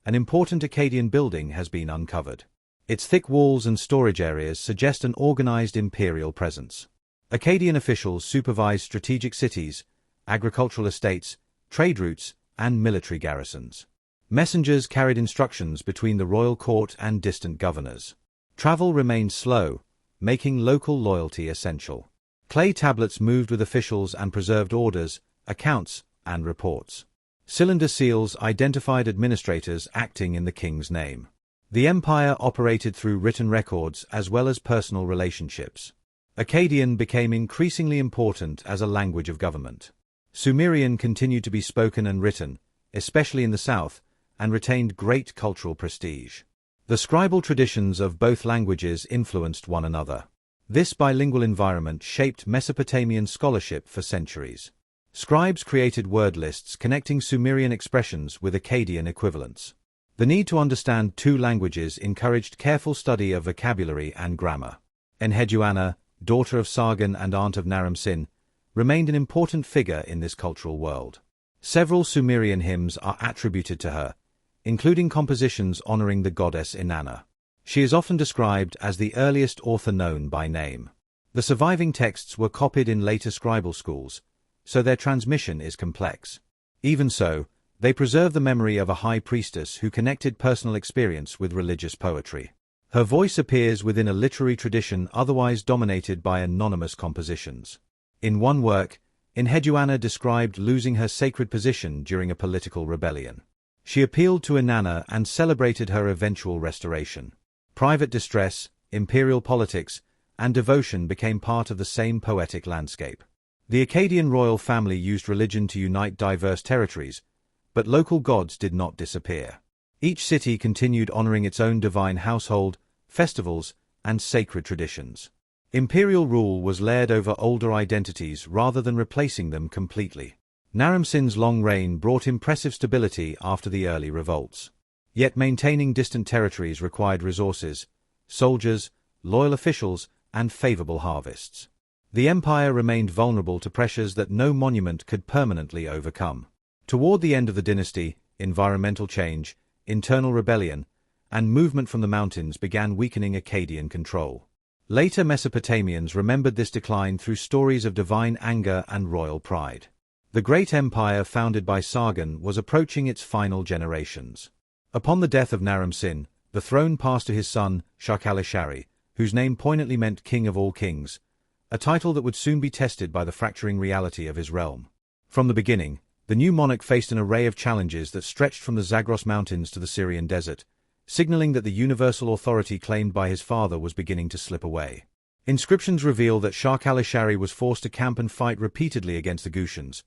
an important Akkadian building has been uncovered. Its thick walls and storage areas suggest an organized imperial presence. Akkadian officials supervised strategic cities, agricultural estates, trade routes, and military garrisons. Messengers carried instructions between the royal court and distant governors. Travel remained slow, making local loyalty essential. Clay tablets moved with officials and preserved orders, accounts, and reports. Cylinder seals identified administrators acting in the king's name. The empire operated through written records as well as personal relationships. Akkadian became increasingly important as a language of government. Sumerian continued to be spoken and written, especially in the south, and retained great cultural prestige. The scribal traditions of both languages influenced one another. This bilingual environment shaped Mesopotamian scholarship for centuries. Scribes created word lists connecting Sumerian expressions with Akkadian equivalents. The need to understand two languages encouraged careful study of vocabulary and grammar. Enheduanna, daughter of Sargon and aunt of Naram-Sin, remained an important figure in this cultural world. Several Sumerian hymns are attributed to her, including compositions honoring the goddess Inanna. She is often described as the earliest author known by name. The surviving texts were copied in later scribal schools, so their transmission is complex. Even so, they preserve the memory of a high priestess who connected personal experience with religious poetry. Her voice appears within a literary tradition otherwise dominated by anonymous compositions. In one work, Enheduanna described losing her sacred position during a political rebellion. She appealed to Inanna and celebrated her eventual restoration. Private distress, imperial politics, and devotion became part of the same poetic landscape. The Akkadian royal family used religion to unite diverse territories, but local gods did not disappear. Each city continued honoring its own divine household, festivals, and sacred traditions. Imperial rule was layered over older identities rather than replacing them completely. Naram-Sin's long reign brought impressive stability after the early revolts. Yet maintaining distant territories required resources, soldiers, loyal officials, and favorable harvests. The empire remained vulnerable to pressures that no monument could permanently overcome. Toward the end of the dynasty, environmental change, internal rebellion, and movement from the mountains began weakening Akkadian control. Later Mesopotamians remembered this decline through stories of divine anger and royal pride. The great empire founded by Sargon was approaching its final generations. Upon the death of Naram-Sin, the throne passed to his son, Shar-Kali-Shari, whose name poignantly meant King of all kings, a title that would soon be tested by the fracturing reality of his realm. From the beginning, the new monarch faced an array of challenges that stretched from the Zagros Mountains to the Syrian desert, signaling that the universal authority claimed by his father was beginning to slip away. Inscriptions reveal that Shah Khalishari was forced to camp and fight repeatedly against the Gushans,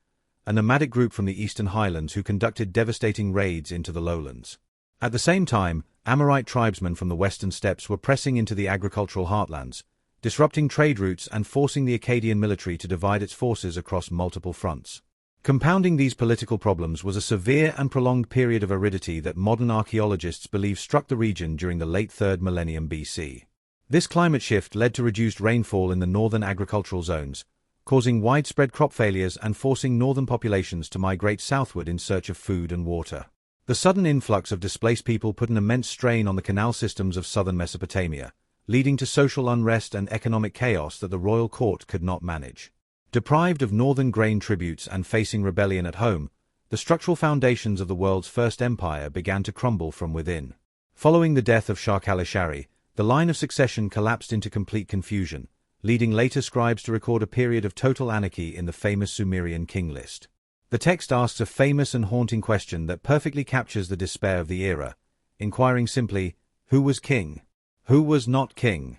a nomadic group from the eastern highlands who conducted devastating raids into the lowlands. At the same time, Amorite tribesmen from the western steppes were pressing into the agricultural heartlands, disrupting trade routes and forcing the Akkadian military to divide its forces across multiple fronts. Compounding these political problems was a severe and prolonged period of aridity that modern archaeologists believe struck the region during the late 3rd millennium BC. This climate shift led to reduced rainfall in the northern agricultural zones, causing widespread crop failures and forcing northern populations to migrate southward in search of food and water. The sudden influx of displaced people put an immense strain on the canal systems of southern Mesopotamia, leading to social unrest and economic chaos that the royal court could not manage. Deprived of northern grain tributes and facing rebellion at home, the structural foundations of the world's first empire began to crumble from within. Following the death of Shah Khalishari, the line of succession collapsed into complete confusion, leading later scribes to record a period of total anarchy in the famous Sumerian king list. The text asks a famous and haunting question that perfectly captures the despair of the era, inquiring simply, who was king? Who was not king?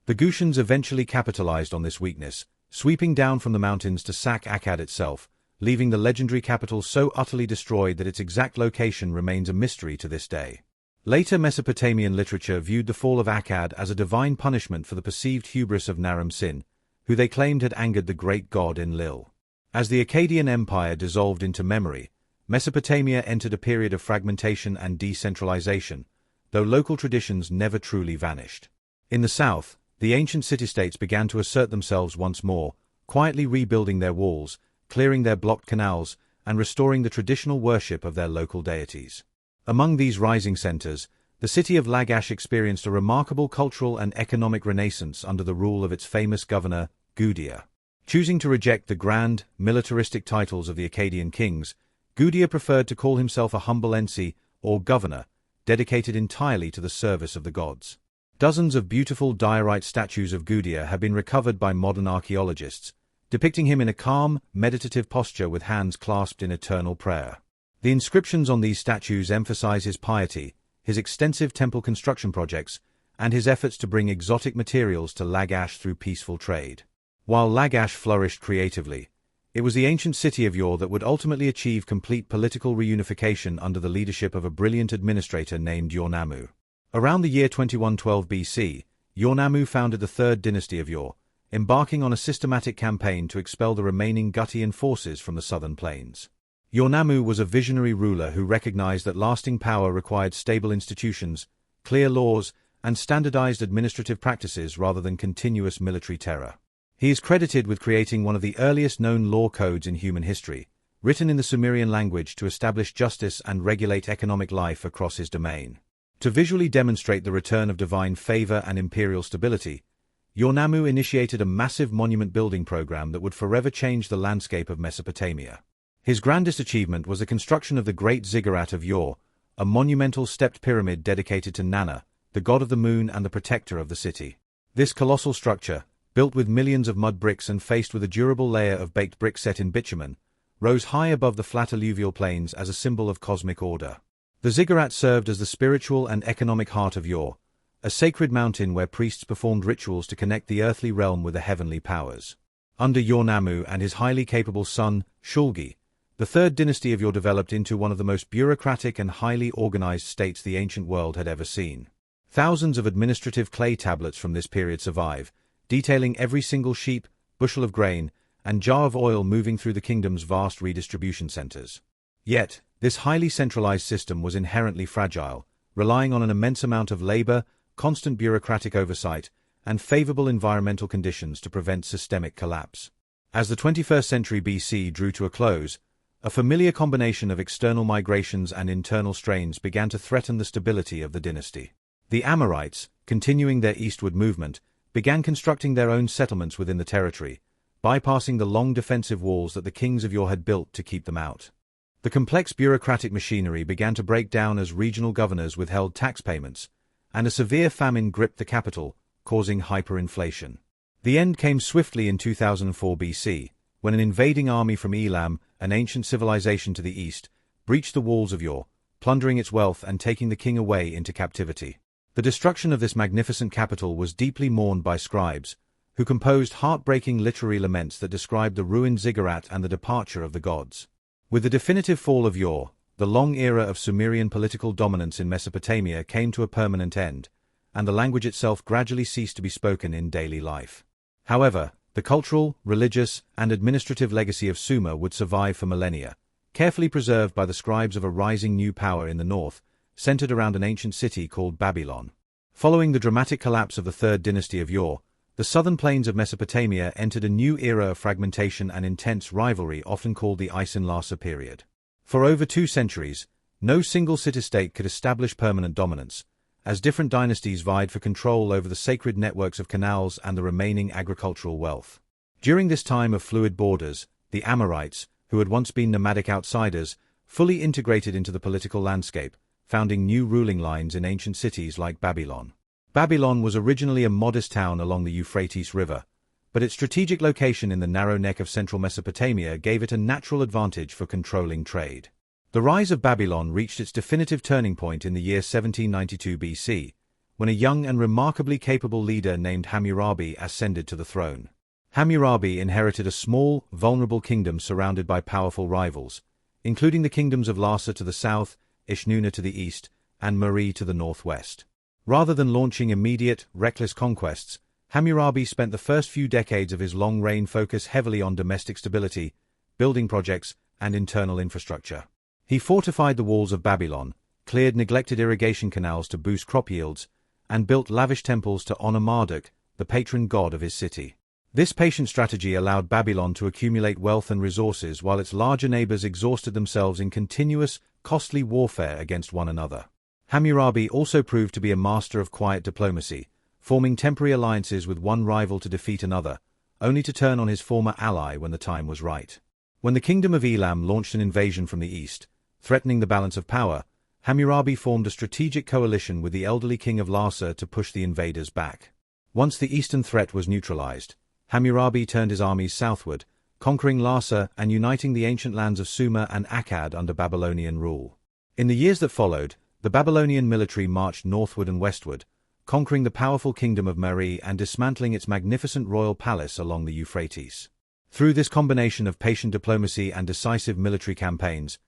The Gushans eventually capitalized on this weakness, sweeping down from the mountains to sack Akkad itself, leaving the legendary capital so utterly destroyed that its exact location remains a mystery to this day. Later Mesopotamian literature viewed the fall of Akkad as a divine punishment for the perceived hubris of Naram-Sin, who they claimed had angered the great god Enlil. As the Akkadian Empire dissolved into memory, Mesopotamia entered a period of fragmentation and decentralization, though local traditions never truly vanished. In the south, the ancient city-states began to assert themselves once more, quietly rebuilding their walls, clearing their blocked canals, and restoring the traditional worship of their local deities. Among these rising centers, the city of Lagash experienced a remarkable cultural and economic renaissance under the rule of its famous governor, Gudea. Choosing to reject the grand, militaristic titles of the Akkadian kings, Gudea preferred to call himself a humble ensi, or governor, dedicated entirely to the service of the gods. Dozens of beautiful diorite statues of Gudea have been recovered by modern archaeologists, depicting him in a calm, meditative posture with hands clasped in eternal prayer. The inscriptions on these statues emphasize his piety, his extensive temple construction projects, and his efforts to bring exotic materials to Lagash through peaceful trade. While Lagash flourished creatively, it was the ancient city of yore that would ultimately achieve complete political reunification under the leadership of a brilliant administrator named Yornamu. Around the year 2112 BC, Yornamu founded the third dynasty of Yor, embarking on a systematic campaign to expel the remaining Gutian forces from the southern plains. Yornamu was a visionary ruler who recognized that lasting power required stable institutions, clear laws, and standardized administrative practices rather than continuous military terror. He is credited with creating one of the earliest known law codes in human history, written in the Sumerian language to establish justice and regulate economic life across his domain. To visually demonstrate the return of divine favor and imperial stability, Yornamu initiated a massive monument building program that would forever change the landscape of Mesopotamia. His grandest achievement was the construction of the Great Ziggurat of Yor, a monumental stepped pyramid dedicated to Nana, the god of the moon and the protector of the city. This colossal structure, built with millions of mud bricks and faced with a durable layer of baked brick set in bitumen, rose high above the flat alluvial plains as a symbol of cosmic order. The ziggurat served as the spiritual and economic heart of Yor, a sacred mountain where priests performed rituals to connect the earthly realm with the heavenly powers. Under Yornamu and his highly capable son, Shulgi, the third dynasty of Yor developed into one of the most bureaucratic and highly organized states the ancient world had ever seen. Thousands of administrative clay tablets from this period survive, detailing every single sheep, bushel of grain, and jar of oil moving through the kingdom's vast redistribution centers. Yet, this highly centralized system was inherently fragile, relying on an immense amount of labor, constant bureaucratic oversight, and favorable environmental conditions to prevent systemic collapse. As the 21st century BC drew to a close, a familiar combination of external migrations and internal strains began to threaten the stability of the dynasty. The Amorites, continuing their eastward movement, began constructing their own settlements within the territory, bypassing the long defensive walls that the kings of Yor had built to keep them out. The complex bureaucratic machinery began to break down as regional governors withheld tax payments, and a severe famine gripped the capital, causing hyperinflation. The end came swiftly in 2004 BC, when an invading army from Elam, an ancient civilization to the east, breached the walls of Yor, plundering its wealth and taking the king away into captivity. The destruction of this magnificent capital was deeply mourned by scribes, who composed heartbreaking literary laments that described the ruined ziggurat and the departure of the gods. With the definitive fall of Ur, the long era of Sumerian political dominance in Mesopotamia came to a permanent end, and the language itself gradually ceased to be spoken in daily life. However, the cultural, religious, and administrative legacy of Sumer would survive for millennia, carefully preserved by the scribes of a rising new power in the north, centered around an ancient city called Babylon. Following the dramatic collapse of the third dynasty of Ur, the southern plains of Mesopotamia entered a new era of fragmentation and intense rivalry, often called the Isin-Larsa period. For over 2 centuries, no single city-state could establish permanent dominance, as different dynasties vied for control over the sacred networks of canals and the remaining agricultural wealth. During this time of fluid borders, the Amorites, who had once been nomadic outsiders, fully integrated into the political landscape, founding new ruling lines in ancient cities like Babylon. Babylon was originally a modest town along the Euphrates River, but its strategic location in the narrow neck of central Mesopotamia gave it a natural advantage for controlling trade. The rise of Babylon reached its definitive turning point in the year 1792 BC, when a young and remarkably capable leader named Hammurabi ascended to the throne. Hammurabi inherited a small, vulnerable kingdom surrounded by powerful rivals, including the kingdoms of Larsa to the south, Ishnuna to the east, and Mari to the northwest. Rather than launching immediate, reckless conquests, Hammurabi spent the first few decades of his long reign focused heavily on domestic stability, building projects, and internal infrastructure. He fortified the walls of Babylon, cleared neglected irrigation canals to boost crop yields, and built lavish temples to honor Marduk, the patron god of his city. This patient strategy allowed Babylon to accumulate wealth and resources while its larger neighbors exhausted themselves in continuous, costly warfare against one another. Hammurabi also proved to be a master of quiet diplomacy, forming temporary alliances with one rival to defeat another, only to turn on his former ally when the time was right. When the kingdom of Elam launched an invasion from the east, threatening the balance of power, Hammurabi formed a strategic coalition with the elderly king of Larsa to push the invaders back. Once the eastern threat was neutralized, Hammurabi turned his armies southward, conquering Larsa and uniting the ancient lands of Sumer and Akkad under Babylonian rule. In the years that followed, the Babylonian military marched northward and westward, conquering the powerful kingdom of Mari and dismantling its magnificent royal palace along the Euphrates. Through this combination of patient diplomacy and decisive military campaigns,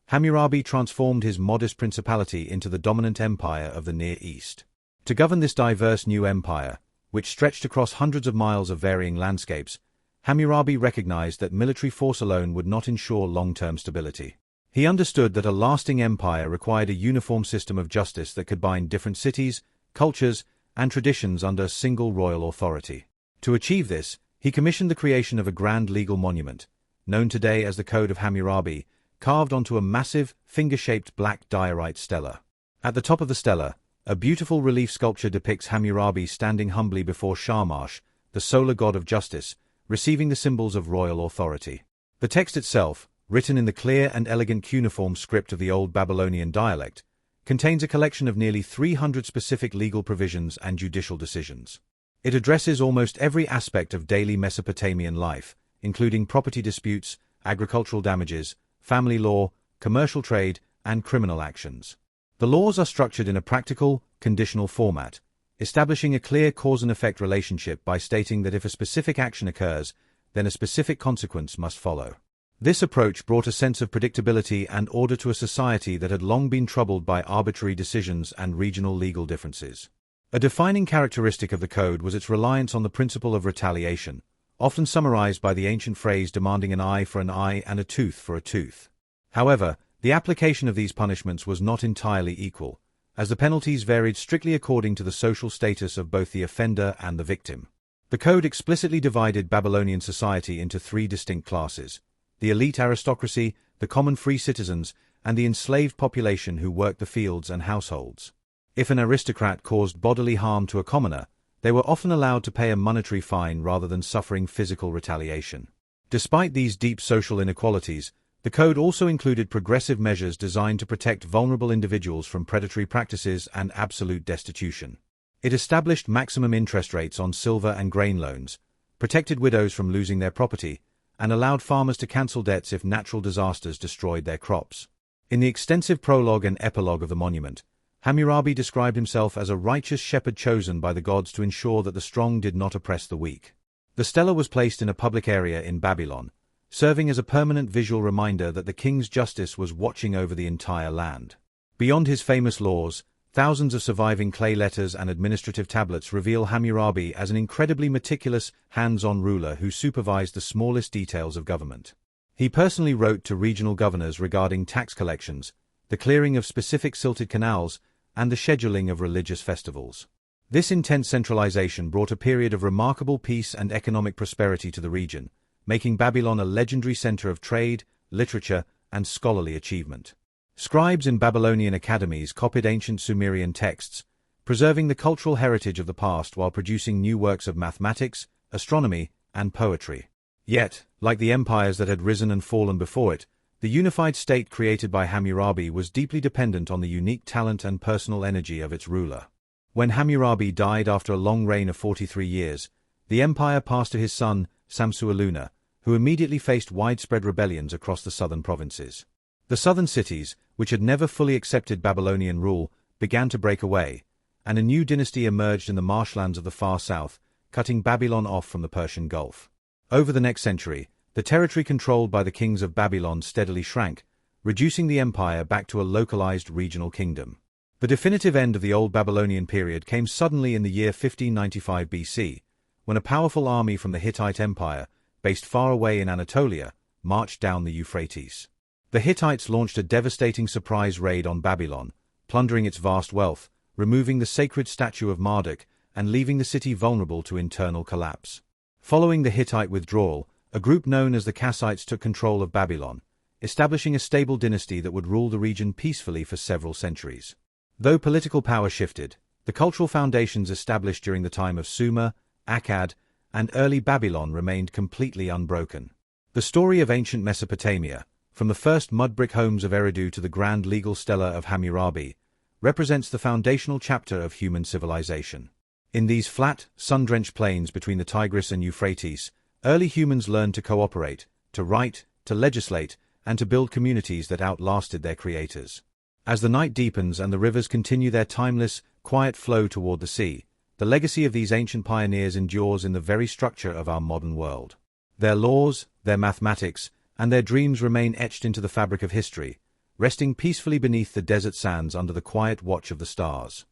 Hammurabi transformed his modest principality into the dominant empire of the Near East. To govern this diverse new empire, which stretched across hundreds of miles of varying landscapes, Hammurabi recognized that military force alone would not ensure long-term stability. He understood that a lasting empire required a uniform system of justice that could bind different cities, cultures, and traditions under a single royal authority. To achieve this, he commissioned the creation of a grand legal monument, known today as the Code of Hammurabi, carved onto a massive, finger-shaped black diorite stela. At the top of the stela, a beautiful relief sculpture depicts Hammurabi standing humbly before Shamash, the solar god of justice, receiving the symbols of royal authority. The text itself, written in the clear and elegant cuneiform script of the Old Babylonian dialect, contains a collection of nearly 300 specific legal provisions and judicial decisions. It addresses almost every aspect of daily Mesopotamian life, including property disputes, agricultural damages, family law, commercial trade, and criminal actions. The laws are structured in a practical, conditional format, establishing a clear cause-and-effect relationship by stating that if a specific action occurs, then a specific consequence must follow. This approach brought a sense of predictability and order to a society that had long been troubled by arbitrary decisions and regional legal differences. A defining characteristic of the code was its reliance on the principle of retaliation, often summarized by the ancient phrase demanding an eye for an eye and a tooth for a tooth. However, the application of these punishments was not entirely equal, as the penalties varied strictly according to the social status of both the offender and the victim. The code explicitly divided Babylonian society into 3 distinct classes: the elite aristocracy, the common free citizens, and the enslaved population who worked the fields and households. If an aristocrat caused bodily harm to a commoner, they were often allowed to pay a monetary fine rather than suffering physical retaliation. Despite these deep social inequalities, the code also included progressive measures designed to protect vulnerable individuals from predatory practices and absolute destitution. It established maximum interest rates on silver and grain loans, protected widows from losing their property, and allowed farmers to cancel debts if natural disasters destroyed their crops. In the extensive prologue and epilogue of the monument, Hammurabi described himself as a righteous shepherd chosen by the gods to ensure that the strong did not oppress the weak. The stela was placed in a public area in Babylon, serving as a permanent visual reminder that the king's justice was watching over the entire land. Beyond his famous laws, thousands of surviving clay letters and administrative tablets reveal Hammurabi as an incredibly meticulous, hands-on ruler who supervised the smallest details of government. He personally wrote to regional governors regarding tax collections, the clearing of specific silted canals, and the scheduling of religious festivals. This intense centralization brought a period of remarkable peace and economic prosperity to the region, making Babylon a legendary center of trade, literature, and scholarly achievement. Scribes in Babylonian academies copied ancient Sumerian texts, preserving the cultural heritage of the past while producing new works of mathematics, astronomy, and poetry. Yet, like the empires that had risen and fallen before it, the unified state created by Hammurabi was deeply dependent on the unique talent and personal energy of its ruler. When Hammurabi died after a long reign of 43 years, the empire passed to his son, Samsu-iluna, who immediately faced widespread rebellions across the southern provinces. The southern cities, which had never fully accepted Babylonian rule, began to break away, and a new dynasty emerged in the marshlands of the far south, cutting Babylon off from the Persian Gulf. Over the next century, the territory controlled by the kings of Babylon steadily shrank, reducing the empire back to a localized regional kingdom. The definitive end of the Old Babylonian period came suddenly in the year 1595 BC, when a powerful army from the Hittite Empire, based far away in Anatolia, marched down the Euphrates. The Hittites launched a devastating surprise raid on Babylon, plundering its vast wealth, removing the sacred statue of Marduk, and leaving the city vulnerable to internal collapse. Following the Hittite withdrawal, a group known as the Kassites took control of Babylon, establishing a stable dynasty that would rule the region peacefully for several centuries. Though political power shifted, the cultural foundations established during the time of Sumer, Akkad, and early Babylon remained completely unbroken. The story of ancient Mesopotamia, from the first mud-brick homes of Eridu to the grand legal stela of Hammurabi, represents the foundational chapter of human civilization. In these flat, sun-drenched plains between the Tigris and Euphrates, early humans learned to cooperate, to write, to legislate, and to build communities that outlasted their creators. As the night deepens and the rivers continue their timeless, quiet flow toward the sea, the legacy of these ancient pioneers endures in the very structure of our modern world. Their laws, their mathematics, and their dreams remain etched into the fabric of history, resting peacefully beneath the desert sands under the quiet watch of the stars.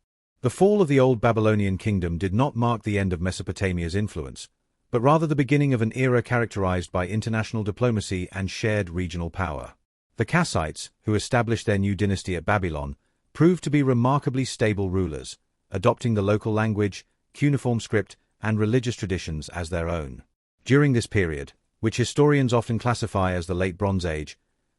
The fall of the old Babylonian kingdom did not mark the end of Mesopotamia's influence, but rather the beginning of an era characterized by international diplomacy and shared regional power. The Kassites, who established their new dynasty at Babylon, proved to be remarkably stable rulers, adopting the local language, cuneiform script, and religious traditions as their own. During this period, which historians often classify as the Late Bronze Age,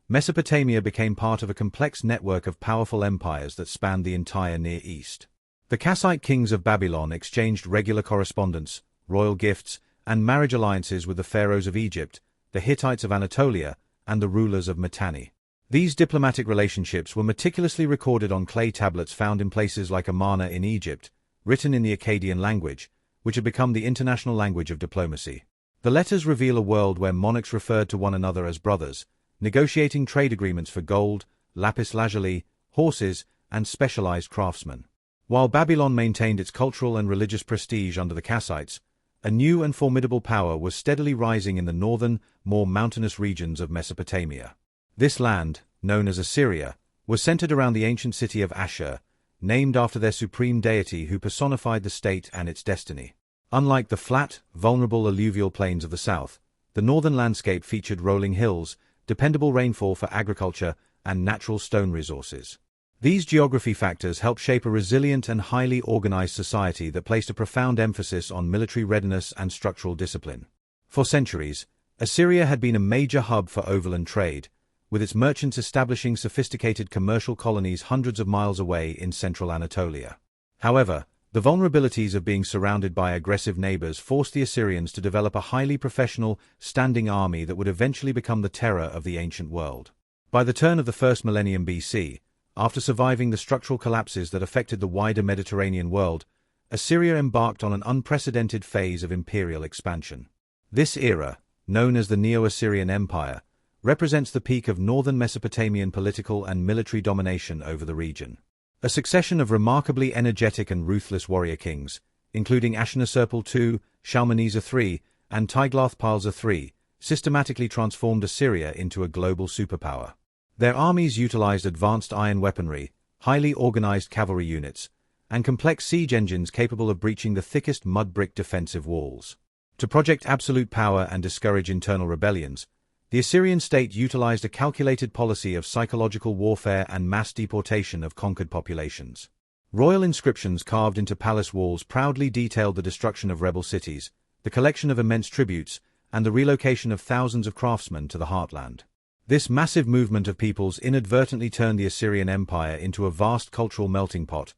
Mesopotamia became part of a complex network of powerful empires that spanned the entire Near East. The Kassite kings of Babylon exchanged regular correspondence, royal gifts, and marriage alliances with the pharaohs of Egypt, the Hittites of Anatolia, and the rulers of Mitanni. These diplomatic relationships were meticulously recorded on clay tablets found in places like Amarna in Egypt, written in the Akkadian language, which had become the international language of diplomacy. The letters reveal a world where monarchs referred to one another as brothers, negotiating trade agreements for gold, lapis lazuli, horses, and specialized craftsmen. While Babylon maintained its cultural and religious prestige under the Kassites, a new and formidable power was steadily rising in the northern, more mountainous regions of Mesopotamia. This land, known as Assyria, was centered around the ancient city of Ashur, named after their supreme deity who personified the state and its destiny. Unlike the flat, vulnerable alluvial plains of the south, the northern landscape featured rolling hills, dependable rainfall for agriculture, and natural stone resources. These geography factors helped shape a resilient and highly organized society that placed a profound emphasis on military readiness and structural discipline. For centuries, Assyria had been a major hub for overland trade, with its merchants establishing sophisticated commercial colonies hundreds of miles away in central Anatolia. However, the vulnerabilities of being surrounded by aggressive neighbors forced the Assyrians to develop a highly professional, standing army that would eventually become the terror of the ancient world. By the turn of the first millennium BC, after surviving the structural collapses that affected the wider Mediterranean world, Assyria embarked on an unprecedented phase of imperial expansion. This era, known as the Neo-Assyrian Empire, represents the peak of northern Mesopotamian political and military domination over the region. A succession of remarkably energetic and ruthless warrior kings, including Ashurnasirpal II, Shalmaneser III, and Tiglath-Pileser III, systematically transformed Assyria into a global superpower. Their armies utilized advanced iron weaponry, highly organized cavalry units, and complex siege engines capable of breaching the thickest mud-brick defensive walls. To project absolute power and discourage internal rebellions, the Assyrian state utilized a calculated policy of psychological warfare and mass deportation of conquered populations. Royal inscriptions carved into palace walls proudly detailed the destruction of rebel cities, the collection of immense tributes, and the relocation of thousands of craftsmen to the heartland. This massive movement of peoples inadvertently turned the Assyrian Empire into a vast cultural melting pot,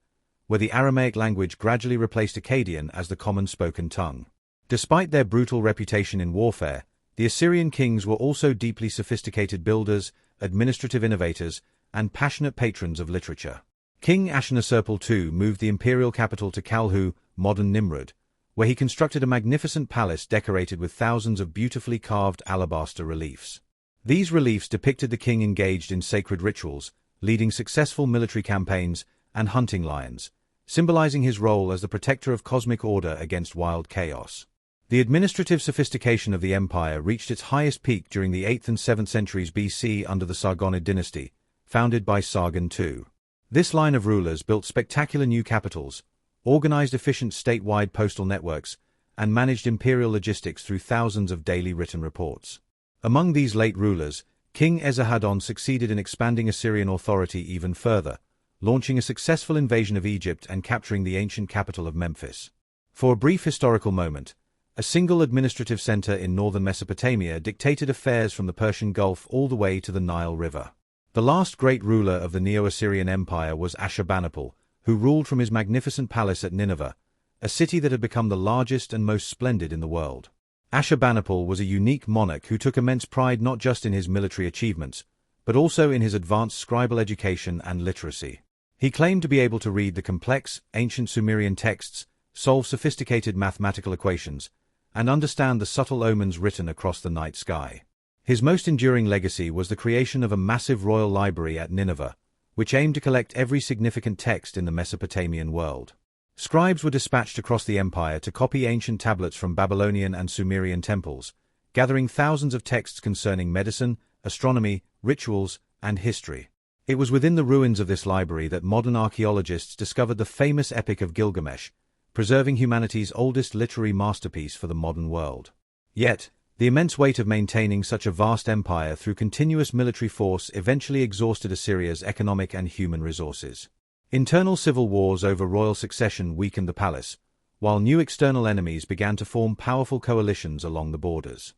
where the Aramaic language gradually replaced Akkadian as the common spoken tongue. Despite their brutal reputation in warfare, the Assyrian kings were also deeply sophisticated builders, administrative innovators, and passionate patrons of literature. King Ashurnasirpal II moved the imperial capital to Kalhu, modern Nimrud, where he constructed a magnificent palace decorated with thousands of beautifully carved alabaster reliefs. These reliefs depicted the king engaged in sacred rituals, leading successful military campaigns, and hunting lions, symbolizing his role as the protector of cosmic order against wild chaos. The administrative sophistication of the empire reached its highest peak during the 8th and 7th centuries BC under the Sargonid dynasty, founded by Sargon II. This line of rulers built spectacular new capitals, organized efficient statewide postal networks, and managed imperial logistics through thousands of daily written reports. Among these late rulers, King Esarhaddon succeeded in expanding Assyrian authority even further, launching a successful invasion of Egypt and capturing the ancient capital of Memphis. For a brief historical moment, a single administrative center in northern Mesopotamia dictated affairs from the Persian Gulf all the way to the Nile River. The last great ruler of the Neo-Assyrian Empire was Ashurbanipal, who ruled from his magnificent palace at Nineveh, a city that had become the largest and most splendid in the world. Ashurbanipal was a unique monarch who took immense pride not just in his military achievements, but also in his advanced scribal education and literacy. He claimed to be able to read the complex, ancient Sumerian texts, solve sophisticated mathematical equations, and understand the subtle omens written across the night sky. His most enduring legacy was the creation of a massive royal library at Nineveh, which aimed to collect every significant text in the Mesopotamian world. Scribes were dispatched across the empire to copy ancient tablets from Babylonian and Sumerian temples, gathering thousands of texts concerning medicine, astronomy, rituals, and history. It was within the ruins of this library that modern archaeologists discovered the famous Epic of Gilgamesh, preserving humanity's oldest literary masterpiece for the modern world. Yet, the immense weight of maintaining such a vast empire through continuous military force eventually exhausted Assyria's economic and human resources. Internal civil wars over royal succession weakened the palace, while new external enemies began to form powerful coalitions along the borders.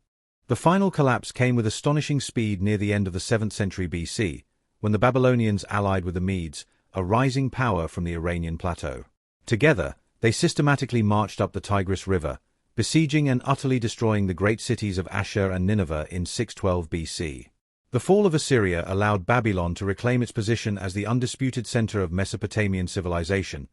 The final collapse came with astonishing speed near the end of the 7th century BC, when the Babylonians allied with the Medes, a rising power from the Iranian plateau. Together, they systematically marched up the Tigris River, besieging and utterly destroying the great cities of Ashur and Nineveh in 612 BC. The fall of Assyria allowed Babylon to reclaim its position as the undisputed center of Mesopotamian civilization,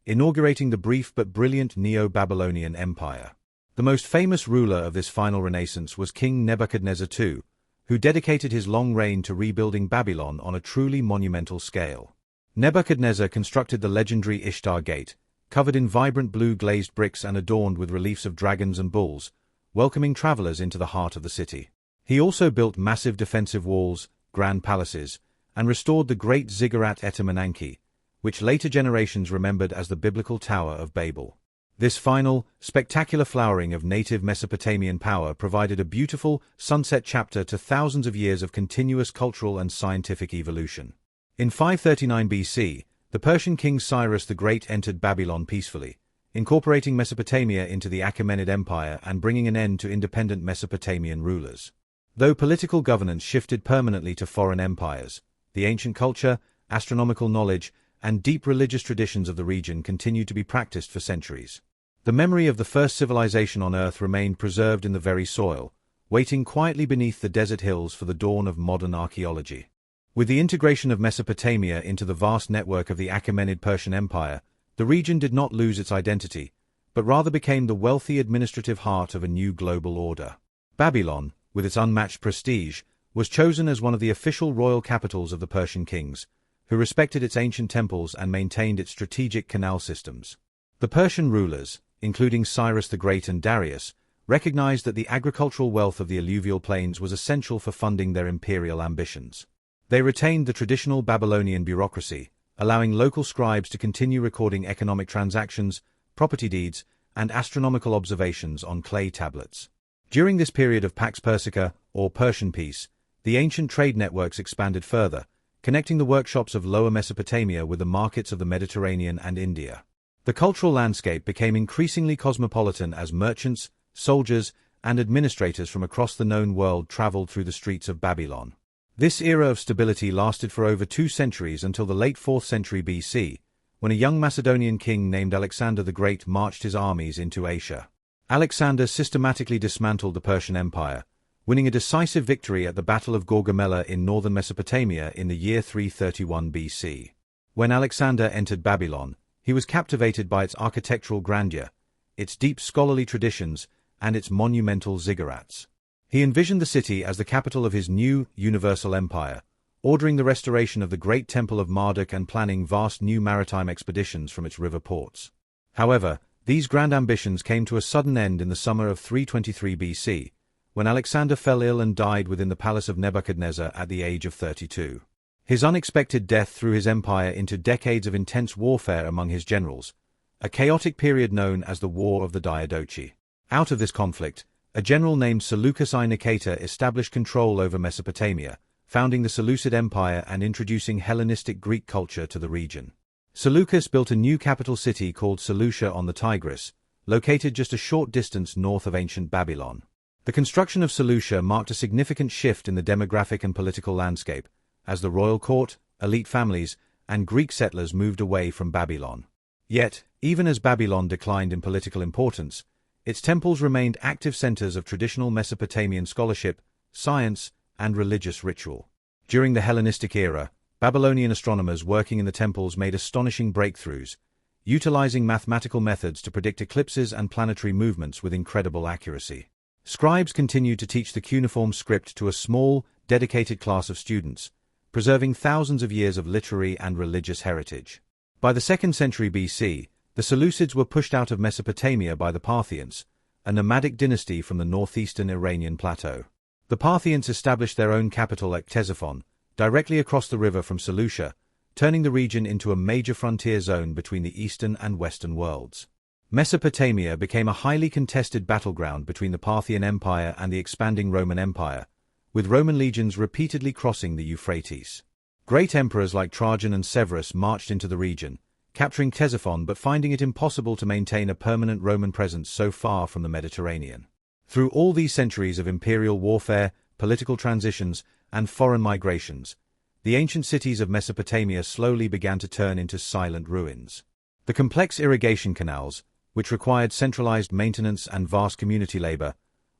inaugurating the brief but brilliant Neo-Babylonian Empire. The most famous ruler of this final renaissance was King Nebuchadnezzar II, who dedicated his long reign to rebuilding Babylon on a truly monumental scale. Nebuchadnezzar constructed the legendary Ishtar Gate, covered in vibrant blue glazed bricks and adorned with reliefs of dragons and bulls, welcoming travelers into the heart of the city. He also built massive defensive walls, grand palaces, and restored the great Ziggurat-Etem Ananke, which later generations remembered as the biblical Tower of Babel. This final, spectacular flowering of native Mesopotamian power provided a beautiful, sunset chapter to thousands of years of continuous cultural and scientific evolution. In 539 BC, the Persian king Cyrus the Great entered Babylon peacefully, incorporating Mesopotamia into the Achaemenid Empire and bringing an end to independent Mesopotamian rulers. Though political governance shifted permanently to foreign empires, the ancient culture, astronomical knowledge, and deep religious traditions of the region continued to be practiced for centuries. The memory of the first civilization on Earth remained preserved in the very soil, waiting quietly beneath the desert hills for the dawn of modern archaeology. With the integration of Mesopotamia into the vast network of the Achaemenid Persian Empire, the region did not lose its identity, but rather became the wealthy administrative heart of a new global order. Babylon, with its unmatched prestige, was chosen as one of the official royal capitals of the Persian kings, who respected its ancient temples and maintained its strategic canal systems. The Persian rulers, including Cyrus the Great and Darius, recognized that the agricultural wealth of the alluvial plains was essential for funding their imperial ambitions. They retained the traditional Babylonian bureaucracy, allowing local scribes to continue recording economic transactions, property deeds, and astronomical observations on clay tablets. During this period of Pax Persica, or Persian peace, the ancient trade networks expanded further, connecting the workshops of Lower Mesopotamia with the markets of the Mediterranean and India. The cultural landscape became increasingly cosmopolitan as merchants, soldiers, and administrators from across the known world traveled through the streets of Babylon. This era of stability lasted for over 2 centuries until the late 4th century BC, when a young Macedonian king named Alexander the Great marched his armies into Asia. Alexander systematically dismantled the Persian Empire, winning a decisive victory at the Battle of Gaugamela in northern Mesopotamia in the year 331 BC. When Alexander entered Babylon, he was captivated by its architectural grandeur, its deep scholarly traditions, and its monumental ziggurats. He envisioned the city as the capital of his new, universal empire, ordering the restoration of the Great Temple of Marduk and planning vast new maritime expeditions from its river ports. However, these grand ambitions came to a sudden end in the summer of 323 BC, when Alexander fell ill and died within the palace of Nebuchadnezzar at the age of 32. His unexpected death threw his empire into decades of intense warfare among his generals, a chaotic period known as the War of the Diadochi. Out of this conflict, a general named Seleucus I Nicator established control over Mesopotamia, founding the Seleucid Empire and introducing Hellenistic Greek culture to the region. Seleucus built a new capital city called Seleucia on the Tigris, located just a short distance north of ancient Babylon. The construction of Seleucia marked a significant shift in the demographic and political landscape, as the royal court, elite families, and Greek settlers moved away from Babylon. Yet, even as Babylon declined in political importance, its temples remained active centers of traditional Mesopotamian scholarship, science, and religious ritual. During the Hellenistic era, Babylonian astronomers working in the temples made astonishing breakthroughs, utilizing mathematical methods to predict eclipses and planetary movements with incredible accuracy. Scribes continued to teach the cuneiform script to a small, dedicated class of students, preserving thousands of years of literary and religious heritage. By the 2nd century BC, the Seleucids were pushed out of Mesopotamia by the Parthians, a nomadic dynasty from the northeastern Iranian plateau. The Parthians established their own capital at Ctesiphon, directly across the river from Seleucia, turning the region into a major frontier zone between the eastern and western worlds. Mesopotamia became a highly contested battleground between the Parthian Empire and the expanding Roman Empire, with Roman legions repeatedly crossing the Euphrates. Great emperors like Trajan and Severus marched into the region, capturing Ctesiphon but finding it impossible to maintain a permanent Roman presence so far from the Mediterranean. Through all these centuries of imperial warfare, political transitions, and foreign migrations, the ancient cities of Mesopotamia slowly began to turn into silent ruins. The complex irrigation canals, which required centralized maintenance and vast community labor,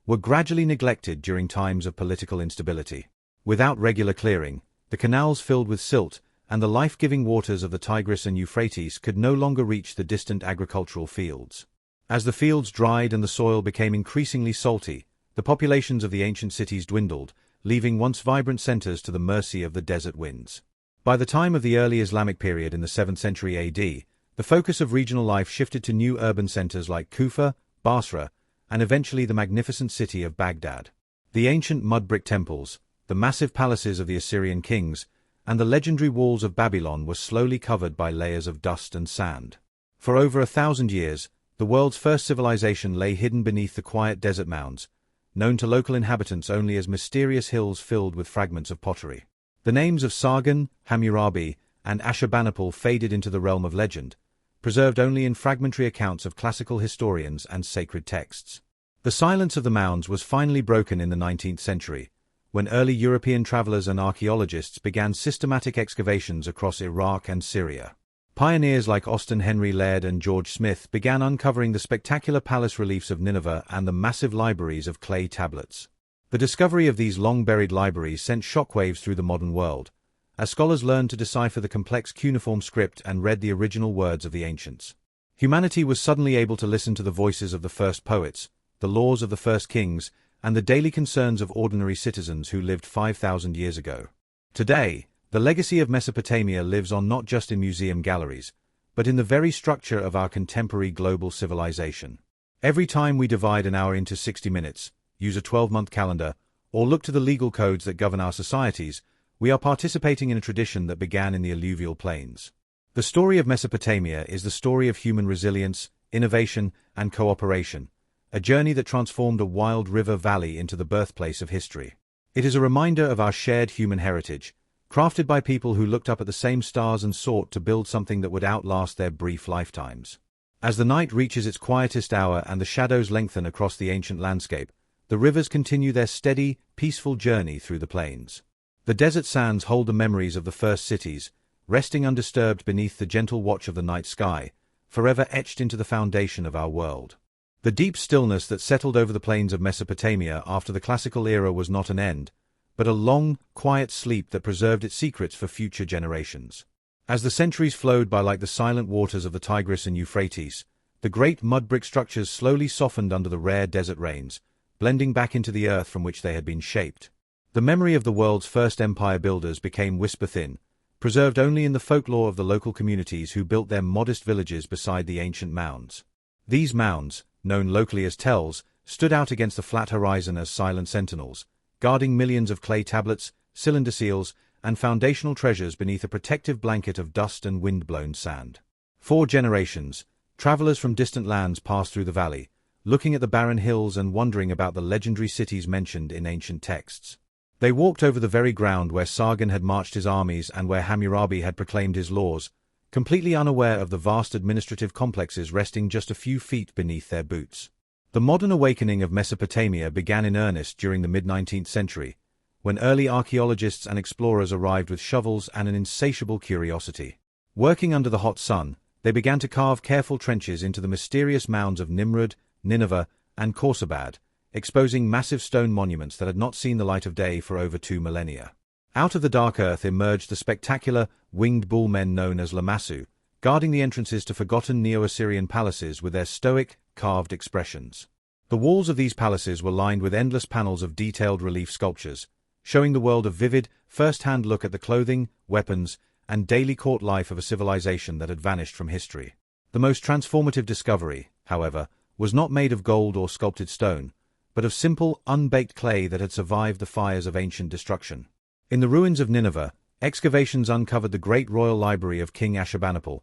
were gradually neglected during times of political instability. Without regular clearing, the canals filled with silt, and the life-giving waters of the Tigris and Euphrates could no longer reach the distant agricultural fields. As the fields dried and the soil became increasingly salty, the populations of the ancient cities dwindled, leaving once vibrant centers to the mercy of the desert winds. By the time of the early Islamic period in the 7th century AD, the focus of regional life shifted to new urban centers like Kufa, Basra, and eventually the magnificent city of Baghdad. The ancient mud-brick temples, the massive palaces of the Assyrian kings, and the legendary walls of Babylon were slowly covered by layers of dust and sand. For over 1,000 years, the world's first civilization lay hidden beneath the quiet desert mounds, known to local inhabitants only as mysterious hills filled with fragments of pottery. The names of Sargon, Hammurabi, and Ashurbanipal faded into the realm of legend, preserved only in fragmentary accounts of classical historians and sacred texts. The silence of the mounds was finally broken in the 19th century, when early European travelers and archaeologists began systematic excavations across Iraq and Syria. Pioneers like Austen Henry Laird and George Smith began uncovering the spectacular palace reliefs of Nineveh and the massive libraries of clay tablets. The discovery of these long-buried libraries sent shockwaves through the modern world, as scholars learned to decipher the complex cuneiform script and read the original words of the ancients. Humanity was suddenly able to listen to the voices of the first poets, the laws of the first kings, and the daily concerns of ordinary citizens who lived 5,000 years ago. Today, the legacy of Mesopotamia lives on not just in museum galleries, but in the very structure of our contemporary global civilization. Every time we divide an hour into 60 minutes, use a 12-month calendar, or look to the legal codes that govern our societies, we are participating in a tradition that began in the alluvial plains. The story of Mesopotamia is the story of human resilience, innovation, and cooperation, a journey that transformed a wild river valley into the birthplace of history. It is a reminder of our shared human heritage, crafted by people who looked up at the same stars and sought to build something that would outlast their brief lifetimes. As the night reaches its quietest hour and the shadows lengthen across the ancient landscape, the rivers continue their steady, peaceful journey through the plains. The desert sands hold the memories of the first cities, resting undisturbed beneath the gentle watch of the night sky, forever etched into the foundation of our world. The deep stillness that settled over the plains of Mesopotamia after the classical era was not an end, but a long, quiet sleep that preserved its secrets for future generations. As the centuries flowed by like the silent waters of the Tigris and Euphrates, the great mud-brick structures slowly softened under the rare desert rains, blending back into the earth from which they had been shaped. The memory of the world's first empire builders became whisper-thin, preserved only in the folklore of the local communities who built their modest villages beside the ancient mounds. These mounds, known locally as tells, stood out against the flat horizon as silent sentinels, guarding millions of clay tablets, cylinder seals, and foundational treasures beneath a protective blanket of dust and wind-blown sand. For generations, travelers from distant lands passed through the valley, looking at the barren hills and wondering about the legendary cities mentioned in ancient texts. They walked over the very ground where Sargon had marched his armies and where Hammurabi had proclaimed his laws, completely unaware of the vast administrative complexes resting just a few feet beneath their boots. The modern awakening of Mesopotamia began in earnest during the mid-19th century, when early archaeologists and explorers arrived with shovels and an insatiable curiosity. Working under the hot sun, they began to carve careful trenches into the mysterious mounds of Nimrud, Nineveh, and Khorsabad, exposing massive stone monuments that had not seen the light of day for over 2 millennia. Out of the dark earth emerged the spectacular, winged bull men known as Lamassu, guarding the entrances to forgotten Neo-Assyrian palaces with their stoic, carved expressions. The walls of these palaces were lined with endless panels of detailed relief sculptures, showing the world a vivid, first-hand look at the clothing, weapons, and daily court life of a civilization that had vanished from history. The most transformative discovery, however, was not made of gold or sculpted stone, but of simple, unbaked clay that had survived the fires of ancient destruction. In the ruins of Nineveh, excavations uncovered the great royal library of King Ashurbanipal,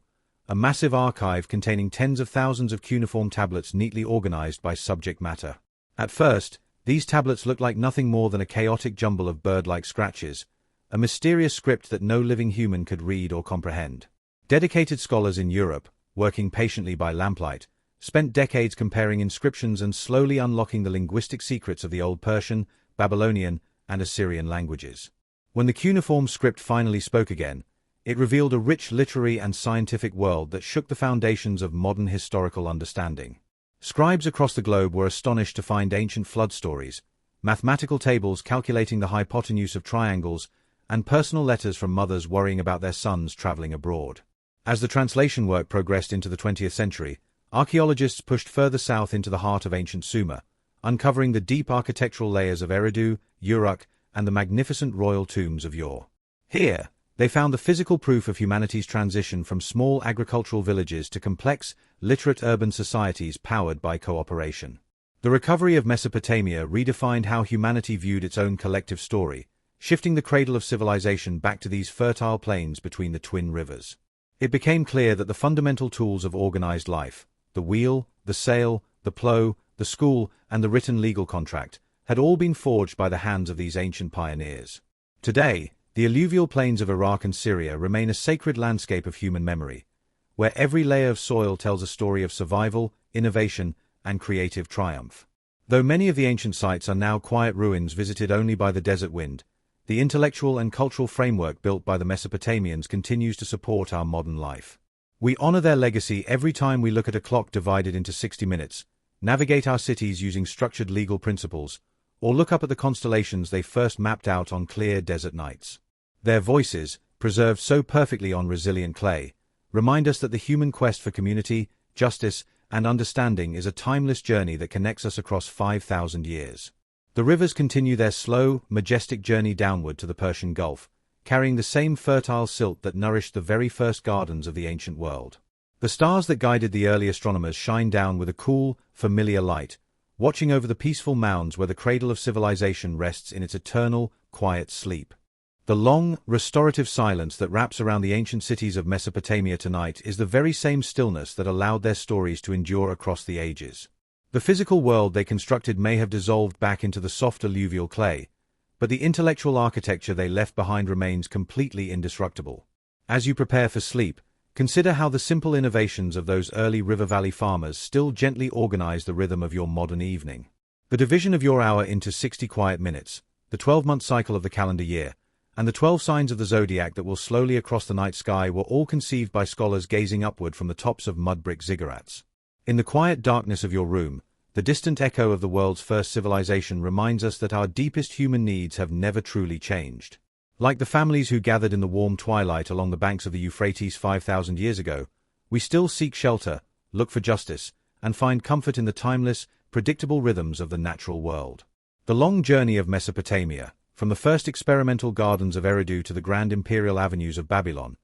a massive archive containing tens of thousands of cuneiform tablets neatly organized by subject matter. At first, these tablets looked like nothing more than a chaotic jumble of bird-like scratches, a mysterious script that no living human could read or comprehend. Dedicated scholars in Europe, working patiently by lamplight, spent decades comparing inscriptions and slowly unlocking the linguistic secrets of the Old Persian, Babylonian, and Assyrian languages. When the cuneiform script finally spoke again, it revealed a rich literary and scientific world that shook the foundations of modern historical understanding. Scribes across the globe were astonished to find ancient flood stories, mathematical tables calculating the hypotenuse of triangles, and personal letters from mothers worrying about their sons traveling abroad. As the translation work progressed into the 20th century, archaeologists pushed further south into the heart of ancient Sumer, uncovering the deep architectural layers of Eridu, Uruk, and the magnificent royal tombs of Ur. Here, they found the physical proof of humanity's transition from small agricultural villages to complex, literate urban societies powered by cooperation. The recovery of Mesopotamia redefined how humanity viewed its own collective story, shifting the cradle of civilization back to these fertile plains between the twin rivers. It became clear that the fundamental tools of organized life, the wheel, the sail, the plough, the school, and the written legal contract, had all been forged by the hands of these ancient pioneers. Today, the alluvial plains of Iraq and Syria remain a sacred landscape of human memory, where every layer of soil tells a story of survival, innovation, and creative triumph. Though many of the ancient sites are now quiet ruins visited only by the desert wind, the intellectual and cultural framework built by the Mesopotamians continues to support our modern life. We honor their legacy every time we look at a clock divided into 60 minutes, navigate our cities using structured legal principles, or look up at the constellations they first mapped out on clear desert nights. Their voices, preserved so perfectly on resilient clay, remind us that the human quest for community, justice, and understanding is a timeless journey that connects us across 5,000 years. The rivers continue their slow, majestic journey downward to the Persian Gulf, carrying the same fertile silt that nourished the very first gardens of the ancient world. The stars that guided the early astronomers shine down with a cool, familiar light, watching over the peaceful mounds where the cradle of civilization rests in its eternal, quiet sleep. The long, restorative silence that wraps around the ancient cities of Mesopotamia tonight is the very same stillness that allowed their stories to endure across the ages. The physical world they constructed may have dissolved back into the soft alluvial clay, but the intellectual architecture they left behind remains completely indestructible. As you prepare for sleep, consider how the simple innovations of those early river valley farmers still gently organize the rhythm of your modern evening. The division of your hour into 60 quiet minutes, the 12-month cycle of the calendar year, and the 12 signs of the zodiac that will slowly across the night sky were all conceived by scholars gazing upward from the tops of mud-brick ziggurats. In the quiet darkness of your room, the distant echo of the world's first civilization reminds us that our deepest human needs have never truly changed. Like the families who gathered in the warm twilight along the banks of the Euphrates 5,000 years ago, we still seek shelter, look for justice, and find comfort in the timeless, predictable rhythms of the natural world. The long journey of Mesopotamia, from the first experimental gardens of Eridu to the grand imperial avenues of Babylon,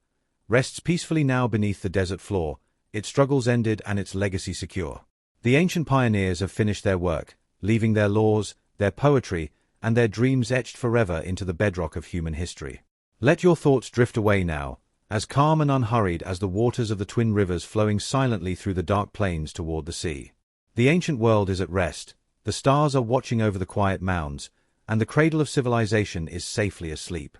rests peacefully now beneath the desert floor, its struggles ended and its legacy secure. The ancient pioneers have finished their work, leaving their laws, their poetry, and their dreams etched forever into the bedrock of human history. Let your thoughts drift away now, as calm and unhurried as the waters of the twin rivers flowing silently through the dark plains toward the sea. The ancient world is at rest, the stars are watching over the quiet mounds, and the cradle of civilization is safely asleep.